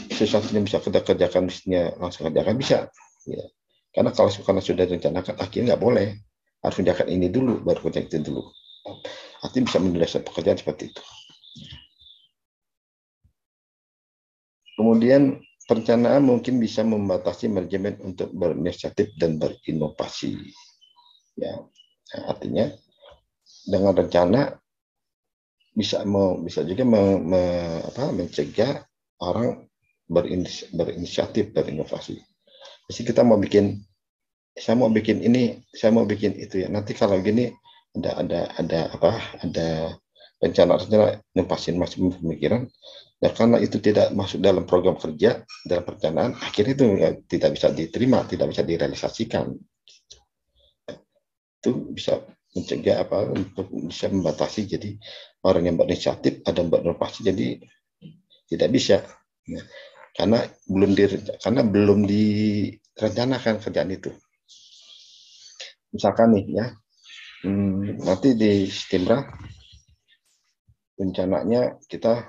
sesuatu yang bisa kita kerjakan mestinya langsung kerjakan bisa. Ya. Karena karena sudah direncanakan akhirnya nggak boleh, harus kerjakan ini dulu baru kerjakan itu dulu. Artinya bisa menunda pekerjaan seperti itu. Kemudian perencanaan mungkin bisa membatasi manajemen untuk berinisiatif dan berinovasi. Ya, artinya dengan rencana bisa juga mencegah orang berinisiatif, berinovasi. Jadi kita saya mau bikin ini, saya mau bikin itu ya. Nanti kalau gini ada rencana inovasi masih pemikiran. Dan karena itu tidak masuk dalam program kerja, dalam perencanaan, akhirnya itu ya, tidak bisa diterima, tidak bisa direalisasikan. Itu bisa mencegah untuk bisa membatasi, jadi orang yang berinisiatif ada yang berinovasi jadi tidak bisa. Nah, karena belum direncanakan kerjaan itu. Misalkan nih ya, nanti di Stimbra rencananya kita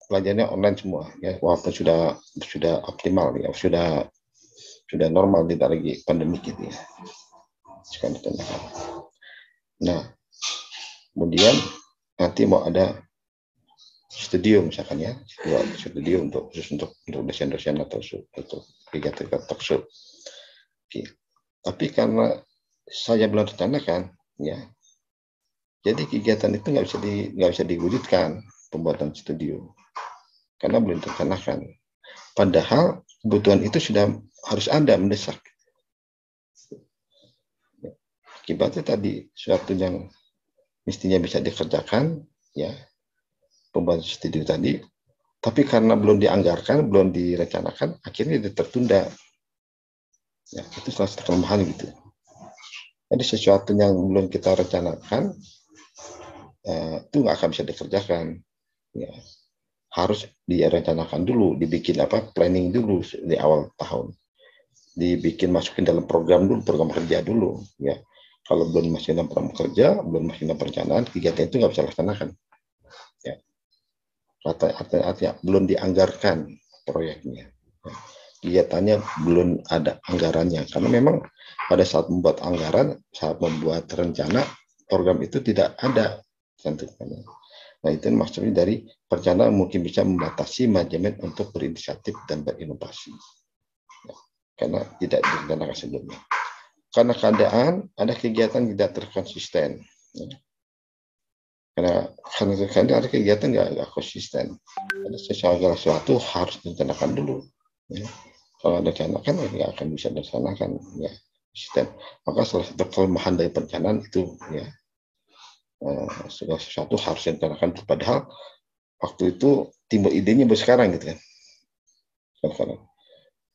pelajarannya online semua ya, walaupun sudah optimal ya, sudah normal, tidak lagi pandemi gitu ya. Nah, kemudian nanti mau ada studio misalkan ya, studio untuk dosen-dosen atau untuk kegiatan talk show. Oke. Tapi karena saya belum rencanakan ya, jadi kegiatan itu nggak bisa diwujudkan pembuatan studio karena belum direncanakan. Padahal kebutuhan itu sudah harus ada, mendesak. Akibatnya tadi suatu yang mestinya bisa dikerjakan ya, pembuatan studio tadi, tapi karena belum dianggarkan, belum direncanakan, akhirnya tertunda. Ya, itu salah satu kelemahan gitu. Jadi sesuatu yang belum kita rencanakan itu nggak akan bisa dikerjakan. Ya, harus direncanakan dulu, dibikin planning dulu di awal tahun, dibikin masukin dalam program kerja dulu ya. Kalau belum masih dalam program kerja, belum masih dalam perencanaan, kegiatan itu nggak bisa dilaksanakan ya. Artinya belum dianggarkan proyeknya ya. Kegiatannya belum ada anggarannya, karena memang pada saat membuat anggaran, saat membuat rencana, program itu tidak ada tentunya. Nah, itu maksudnya dari perencanaan mungkin bisa membatasi manajemen untuk berinisiatif dan berinovasi. Ya, karena tidak direncanakan sebelumnya. Karena keadaan ada kegiatan tidak terkonsisten. Ya. Karena ada kegiatan nggak konsisten. Ada sesuatu harus direncanakan dulu. Ya. Kalau direncanakan ya nggak akan bisa dilaksanakan. Ya. Konsisten. Maka salah satu kelemahan dari perencanaan itu ya, segala sesuatu harus direncanakan. Padahal waktu itu timbul idenya baru sekarang gitu kan.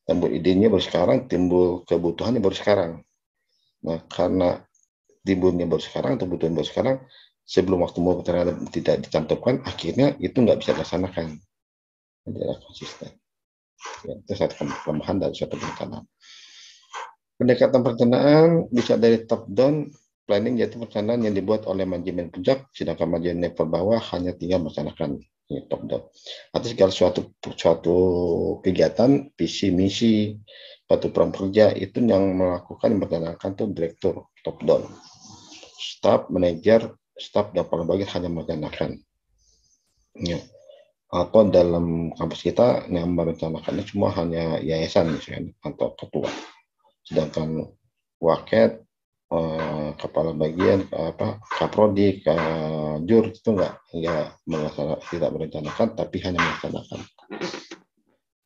Timbul idenya baru sekarang, timbul kebutuhannya baru sekarang. Nah, karena timbulnya baru sekarang, kebutuhan baru sekarang, sebelum waktu mau tidak dicantumkan, akhirnya itu nggak bisa dilaksanakan. Tidak konsisten. Ya, itu satu kelemahan dari suatu perencanaan. Pendekatan perencanaan bisa dari top down planning, yaitu perencanaan yang dibuat oleh manajemen puncak, sedangkan manajemen level bawah hanya tinggal melaksanakan top down. Artinya segala suatu kegiatan, visi misi, suatu program kerja itu yang melakukan merencanakan itu direktur top down. Staf, manajer, staf dan para bagian hanya merencanakan. Ya. Atau dalam kampus kita yang merencanakannya cuma hanya yayasan misalnya atau ketua. Sedangkan waket, kepala bagian, kaprodi, jur itu tidak merencanakan, tapi hanya melaksanakan.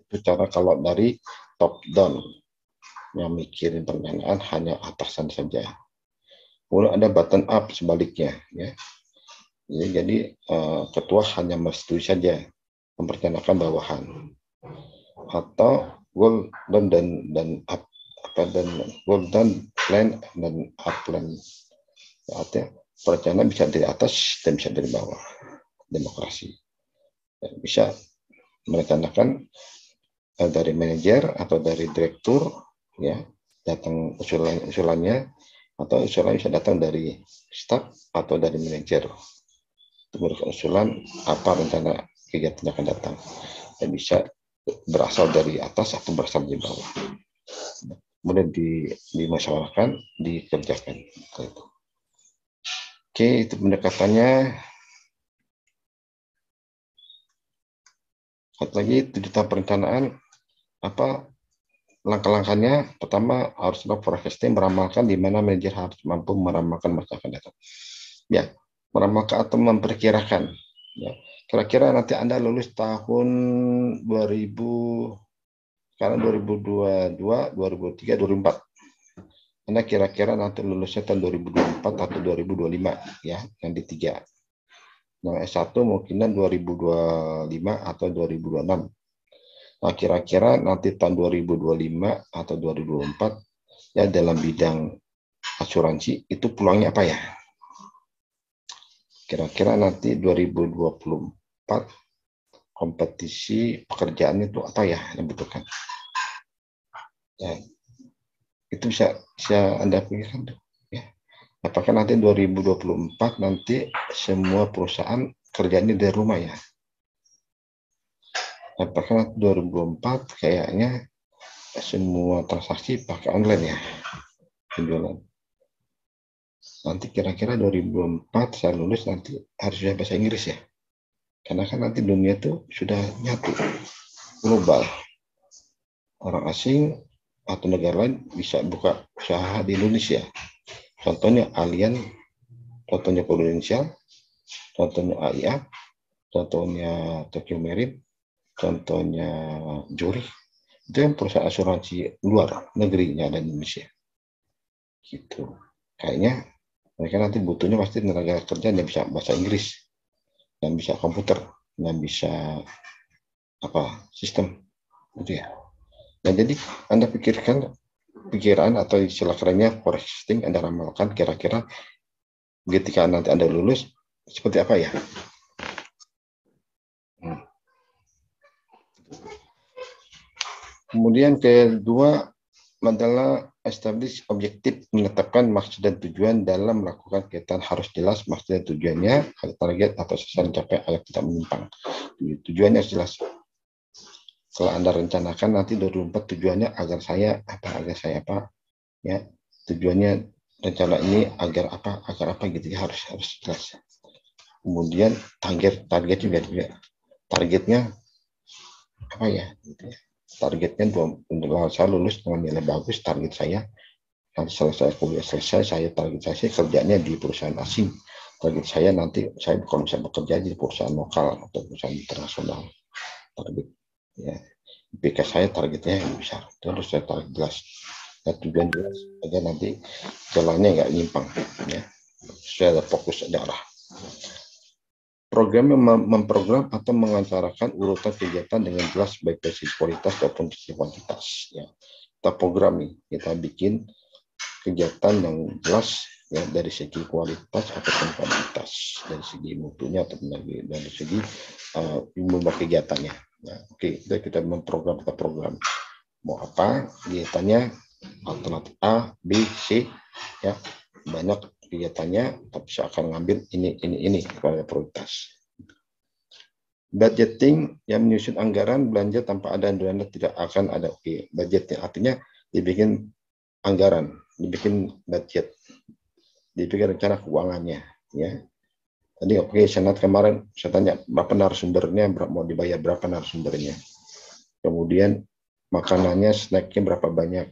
Itu cara kalau dari top down, yang mikirin perencanaan hanya atasan saja. Kemudian ada bottom up sebaliknya, ya. Jadi ketua hanya menyetujui saja, memperkenalkan bawahan. Atau goal dan up dan goal dan plan dan up plan. Artinya perencanaan bisa dari atas dan bisa dari bawah. Demokrasi. Bisa merencanakan dari manajer atau dari direktur, ya, datang usulannya, atau usulannya bisa datang dari staf atau dari manajer. Itu memberikan usulan apa rencana kegiatan yang akan datang, dan bisa berasal dari atas atau berasal dari bawah. Kemudian dimasyarakat, dikerjakan. Oke, itu pendekatannya. Satu lagi, 7 tahap perencanaan. Apa langkah-langkahnya? Pertama, harus forecasting, meramalkan, di mana manajer harus mampu meramalkan masa akan datang. Ya, meramalkan atau memperkirakan. Ya, kira-kira nanti Anda lulus tahun 2000, sekarang 2022, 2023, 2024. Anda kira-kira nanti lulusnya tahun 2024 atau 2025, ya, yang di 3. Nah, S1 mungkinan 2025 atau 2026. Nah, kira-kira nanti tahun 2025 atau 2024, ya, dalam bidang asuransi itu peluangnya apa ya? Kira-kira nanti 2024 kompetisi pekerjaan itu apa ya yang dibutuhkan? Ya, itu bisa Anda pikirkan tuh, ya. Apakah nanti 2024 nanti semua perusahaan kerjanya dari rumah ya? Apakah 2024 kayaknya semua transaksi pakai online ya, penjualan? Nanti kira-kira 2024 saya lulus nanti harus bisa bahasa Inggris ya, karena kan nanti dunia tuh sudah nyatu, global. Orang asing atau negara lain bisa buka usaha di Indonesia. Contohnya Allianz, contohnya Prudential, contohnya AIA, contohnya Tokyo Marine, contohnya Zurich. Itu yang perusahaan asuransi luar negerinya ada di Indonesia. Gitu. Kayaknya mereka nanti butuhnya pasti tenaga kerja yang bisa bahasa Inggris, yang bisa komputer, yang bisa sistem, gitu ya. Nah, jadi Anda pikiran atau istilah kerennya forecasting, Anda ramalkan kira-kira ketika nanti Anda lulus seperti apa ya. Kemudian kedua adalah establish objektif, menetapkan maksud dan tujuan dalam melakukan kegiatan. Harus jelas maksud dan tujuannya, target atau sasaran capai agar tidak menyimpang. Tujuannya harus jelas. Kalau Anda rencanakan nanti 2024 tujuannya agar saya apa, ya, tujuannya rencana ini agar apa gitu ya, harus jelas. Kemudian target juga targetnya apa ya, gitu ya. Targetnya saya lulus dengan nilai bagus, target saya selesai kuliah saya target saya kerjanya di perusahaan asing, target saya nanti saya kalau bisa bekerja di perusahaan lokal atau perusahaan internasional, target ya. IPK saya targetnya yang besar, terus saya target jelas, tujuan jelas aja, nanti jalannya nggak nyimpang ya, saya ada fokus, ada arah. Program memprogram atau mengancarakan urutan kegiatan dengan jelas, baik dari sisi kualitas maupun sisi kuantitas. Ya. Kita program nih, kita bikin kegiatan yang jelas ya, dari segi kualitas ataupun kuantitas, dari segi mutunya atau dari segi jumlah kegiatannya. Ya, oke, kita memprogram, kita program mau apa kegiatannya, alternatif A, B, C, ya, banyak kegiatannya, tapi saya akan ngambil ini prioritas. Budgeting yang menyusun anggaran belanja tanpa ada dana tidak akan ada. Oke, budgetnya artinya dibikin anggaran, dibikin budget, dibikin rencana keuangannya, ya. Tadi senat kemarin saya tanya berapa narasumbernya, mau dibayar berapa narasumbernya. Kemudian makanannya, snacknya berapa banyak.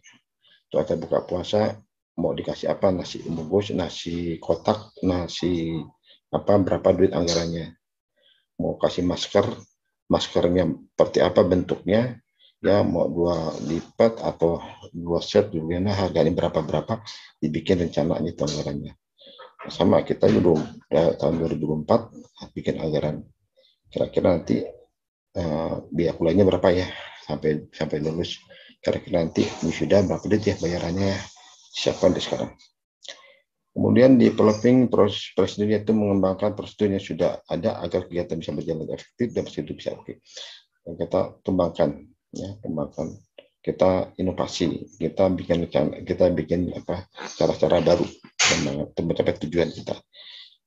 Atau buka puasa mau dikasih apa, nasi bungkus, nasi kotak, nasi berapa duit anggarannya. Mau kasih maskernya seperti apa bentuknya, ya, mau 2 lipat atau 2 set juga, nah harganya berapa, dibikin rencananya itu anggarannya. Sama kita belum tahun 2024 bikin anggaran, kira-kira nanti biaya kuliahnya berapa ya sampai lulus, kira-kira nanti wisuda berapa duit ya bayarannya, siapkan di sekarang. Kemudian developing prosedur, itu mengembangkan prosedur yang sudah ada agar kegiatan bisa berjalan efektif dan prosedur bisa oke. Kita kembangkan Ya, kembangkan. Kita inovasi, kita bikin apa cara-cara baru untuk mencapai tujuan kita.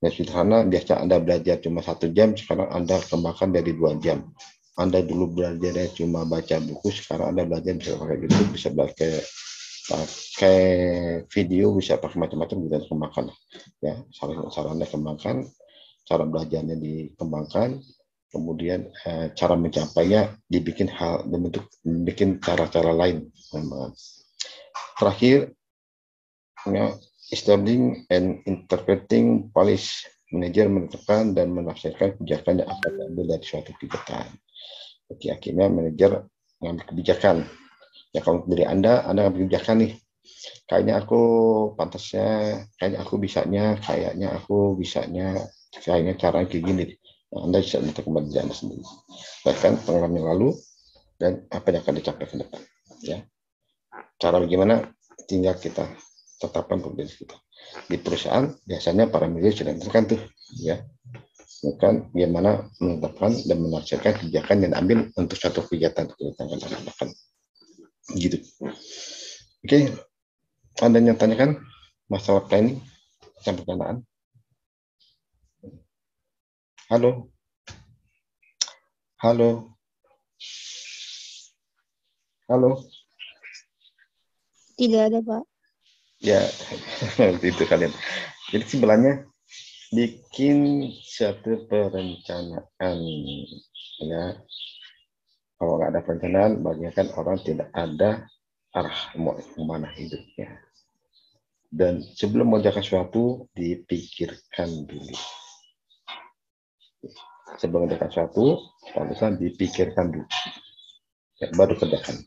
Ya sederhana, biasa Anda belajar cuma 1 jam, sekarang Anda kembangkan dari 2 jam. Anda dulu belajarnya cuma baca buku, sekarang Anda belajar bisa pakai YouTube, bisa pakai video, bisa pakai macam-macam, bisa dikembangkan. Ya, saran Anda kembangkan, cara belajarnya dikembangkan, kemudian cara mencapainya dibikin cara-cara lain. Terakhir, ya, establishing and interpreting policy, manajer menentukan dan menafsirkan kebijakan yang akan diambil dari suatu kebijakan. Oke, akhirnya manajer mengambil kebijakan. Ya, kalau dari Anda ngambil kebijakan nih, kayaknya aku pantasnya, kayaknya aku bisanya, kayaknya cara kayak gini. Nah, Anda bisa menentukan kembali Anda sendiri. Bahkan pengalaman yang lalu dan apa yang akan dicapai ke depan. Ya, cara bagaimana tinggal kita tetapkan untuk diri kita. Di perusahaan biasanya para manajer sudah menentukan tuh, ya, bukan bagaimana menetapkan dan menafsirkan kebijakan yang ambil untuk suatu kegiatan kita akan lakukan. Gitu. Oke, Anda yang tanyakan masalah planning dan pertanyaan. Halo, halo, halo. Tidak ada, Pak. Ya, itu kalian. Jadi sebenarnya bikin satu perencanaan, ya. Kalau nggak ada perencanaan, banyakkan orang tidak ada arah mau kemana hidupnya. Dan sebelum mengerjakan sesuatu, dipikirkan dulu. Sebelum mengerjakan sesuatu, harusnya dipikirkan dulu. Ya, baru kerjakan.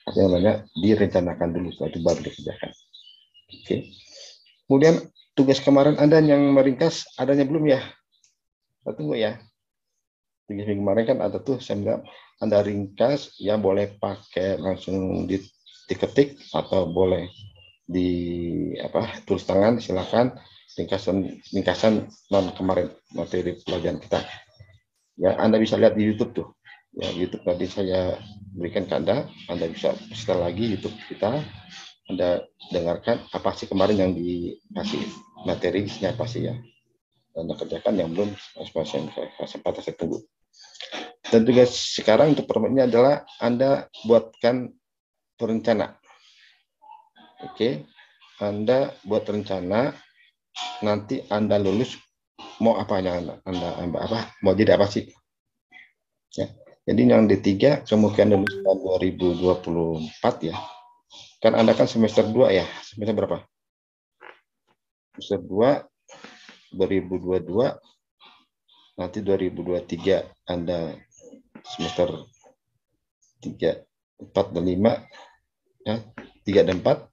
Artinya namanya direncanakan dulu, setelah itu baru dikerjakan. Oke. Kemudian tugas kemarin Anda yang meringkas, adanya belum ya? Kita tunggu ya. Tugas minggu kemarin kan ada tuh, saya bilang Anda ringkas, ya boleh pakai langsung diketik atau boleh tulis tangan, silakan ringkasan non kemarin materi pelajaran kita. Ya, Anda bisa lihat di YouTube tuh. Ya, YouTube tadi saya berikan ke Anda bisa setel lagi YouTube kita. Anda dengarkan apa sih kemarin yang dikasih materinya apa sih ya. Anda kerjakan yang belum sempat saya tunggu. Dan juga sekarang untuk permennya adalah Anda buatkan perencana. Oke, Anda buat rencana nanti Anda lulus mau apanya mau jadi apa sih? Ya. Jadi yang D3 kemungkinan lulus tahun 2024 ya. Kan Anda kan semester 2 ya. Semester berapa? Semester 2 2022 nanti 2023 Anda semester 3, 4 dan 5 ya, 3 dan 4.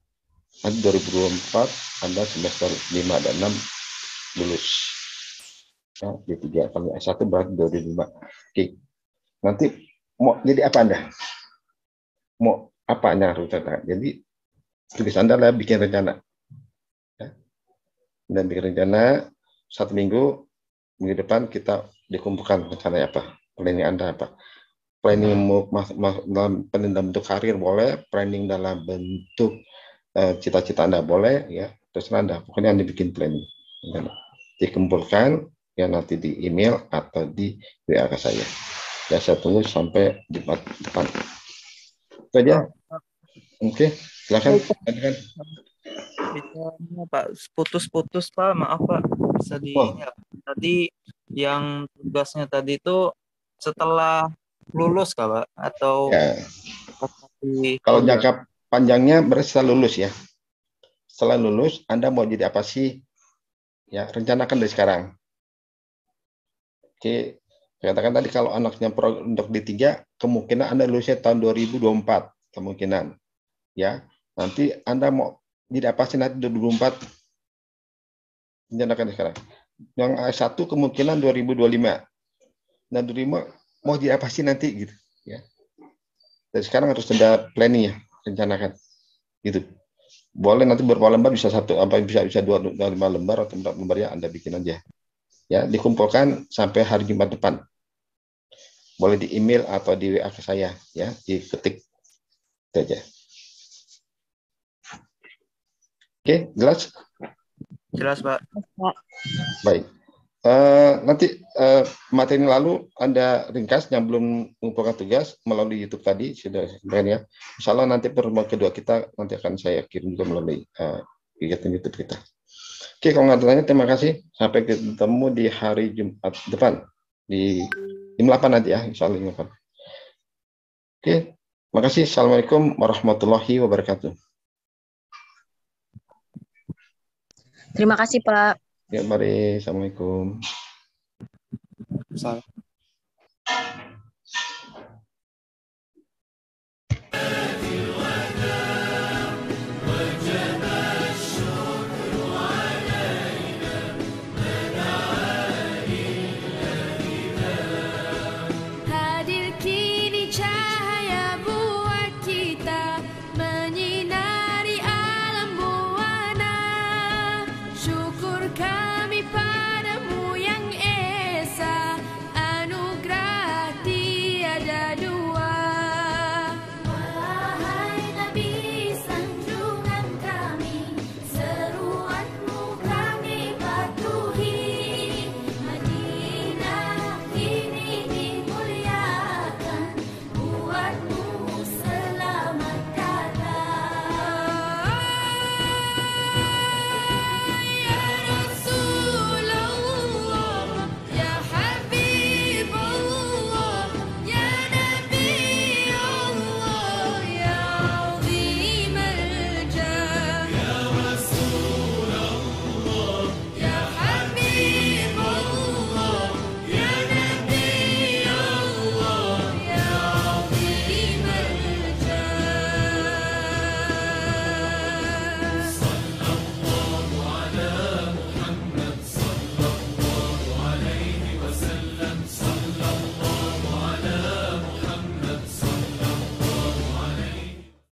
Nanti 2024 Anda semester 5 dan 6 lulus. Ya, D3 kalau S1 berarti 2005. Oke. Nanti mau jadi apa Anda? Mau apa Anda harus katakan? Jadi tugas Anda adalah bikin rencana. Ya. Dan bikin rencana 1 minggu depan kita dikumpulkan rencananya apa? Planning Anda apa? Planning dalam bentuk karir boleh, planning dalam bentuk cita-cita Anda boleh, ya terserah Anda. Pokoknya Anda bikin planning. Dikumpulkan ya nanti di email atau di WA ke saya. Ya saya tunggu sampai Jumat depan. Itu aja. Oke, silakan. Bisa Pak, putus-putus Pak, maaf Pak. Bisa tadi yang tugasnya tadi itu setelah lulus Pak atau ya. Kalau jangka panjangnya berarti setelah lulus ya. Setelah lulus Anda mau jadi apa sih? Ya, rencanakan dari sekarang. Oke, katakan tadi kalau anaknya untuk D3 kemungkinan Anda lulusnya tahun 2024 kemungkinan. Ya, nanti Anda mau jadi apa sih nanti 2024? Rencanakan dari sekarang. Yang S1 kemungkinan 2025. Dan 2025 mau jadi apa sih nanti gitu, ya. Dari sekarang harus ada planning ya, rencanakan. Gitu. Boleh nanti beberapa lembar bisa bisa 2 5 lembar atau 4 lembar ya Anda bikin aja. Ya, dikumpulkan sampai hari Jumat depan. boleh di email atau di WA ke saya, ya, diketik saja. Oke, jelas? Jelas, Pak. Pak. Baik. Nanti materi lalu Anda ringkas yang belum mengumpulkan tugas melalui YouTube tadi sudah sebenarnya ya. Insya Allah nanti pertemuan kedua kita nanti akan saya kirim juga melalui kegiatan YouTube kita. Oke, kalau nggak ada tanya, terima kasih. Sampai ketemu di hari Jumat depan di jam 8 nanti ya, insya Allah jam 8. Oke, terima kasih. Assalamualaikum warahmatullahi wabarakatuh. Terima kasih, Pak. Ya, mari. Assalamualaikum. Salam.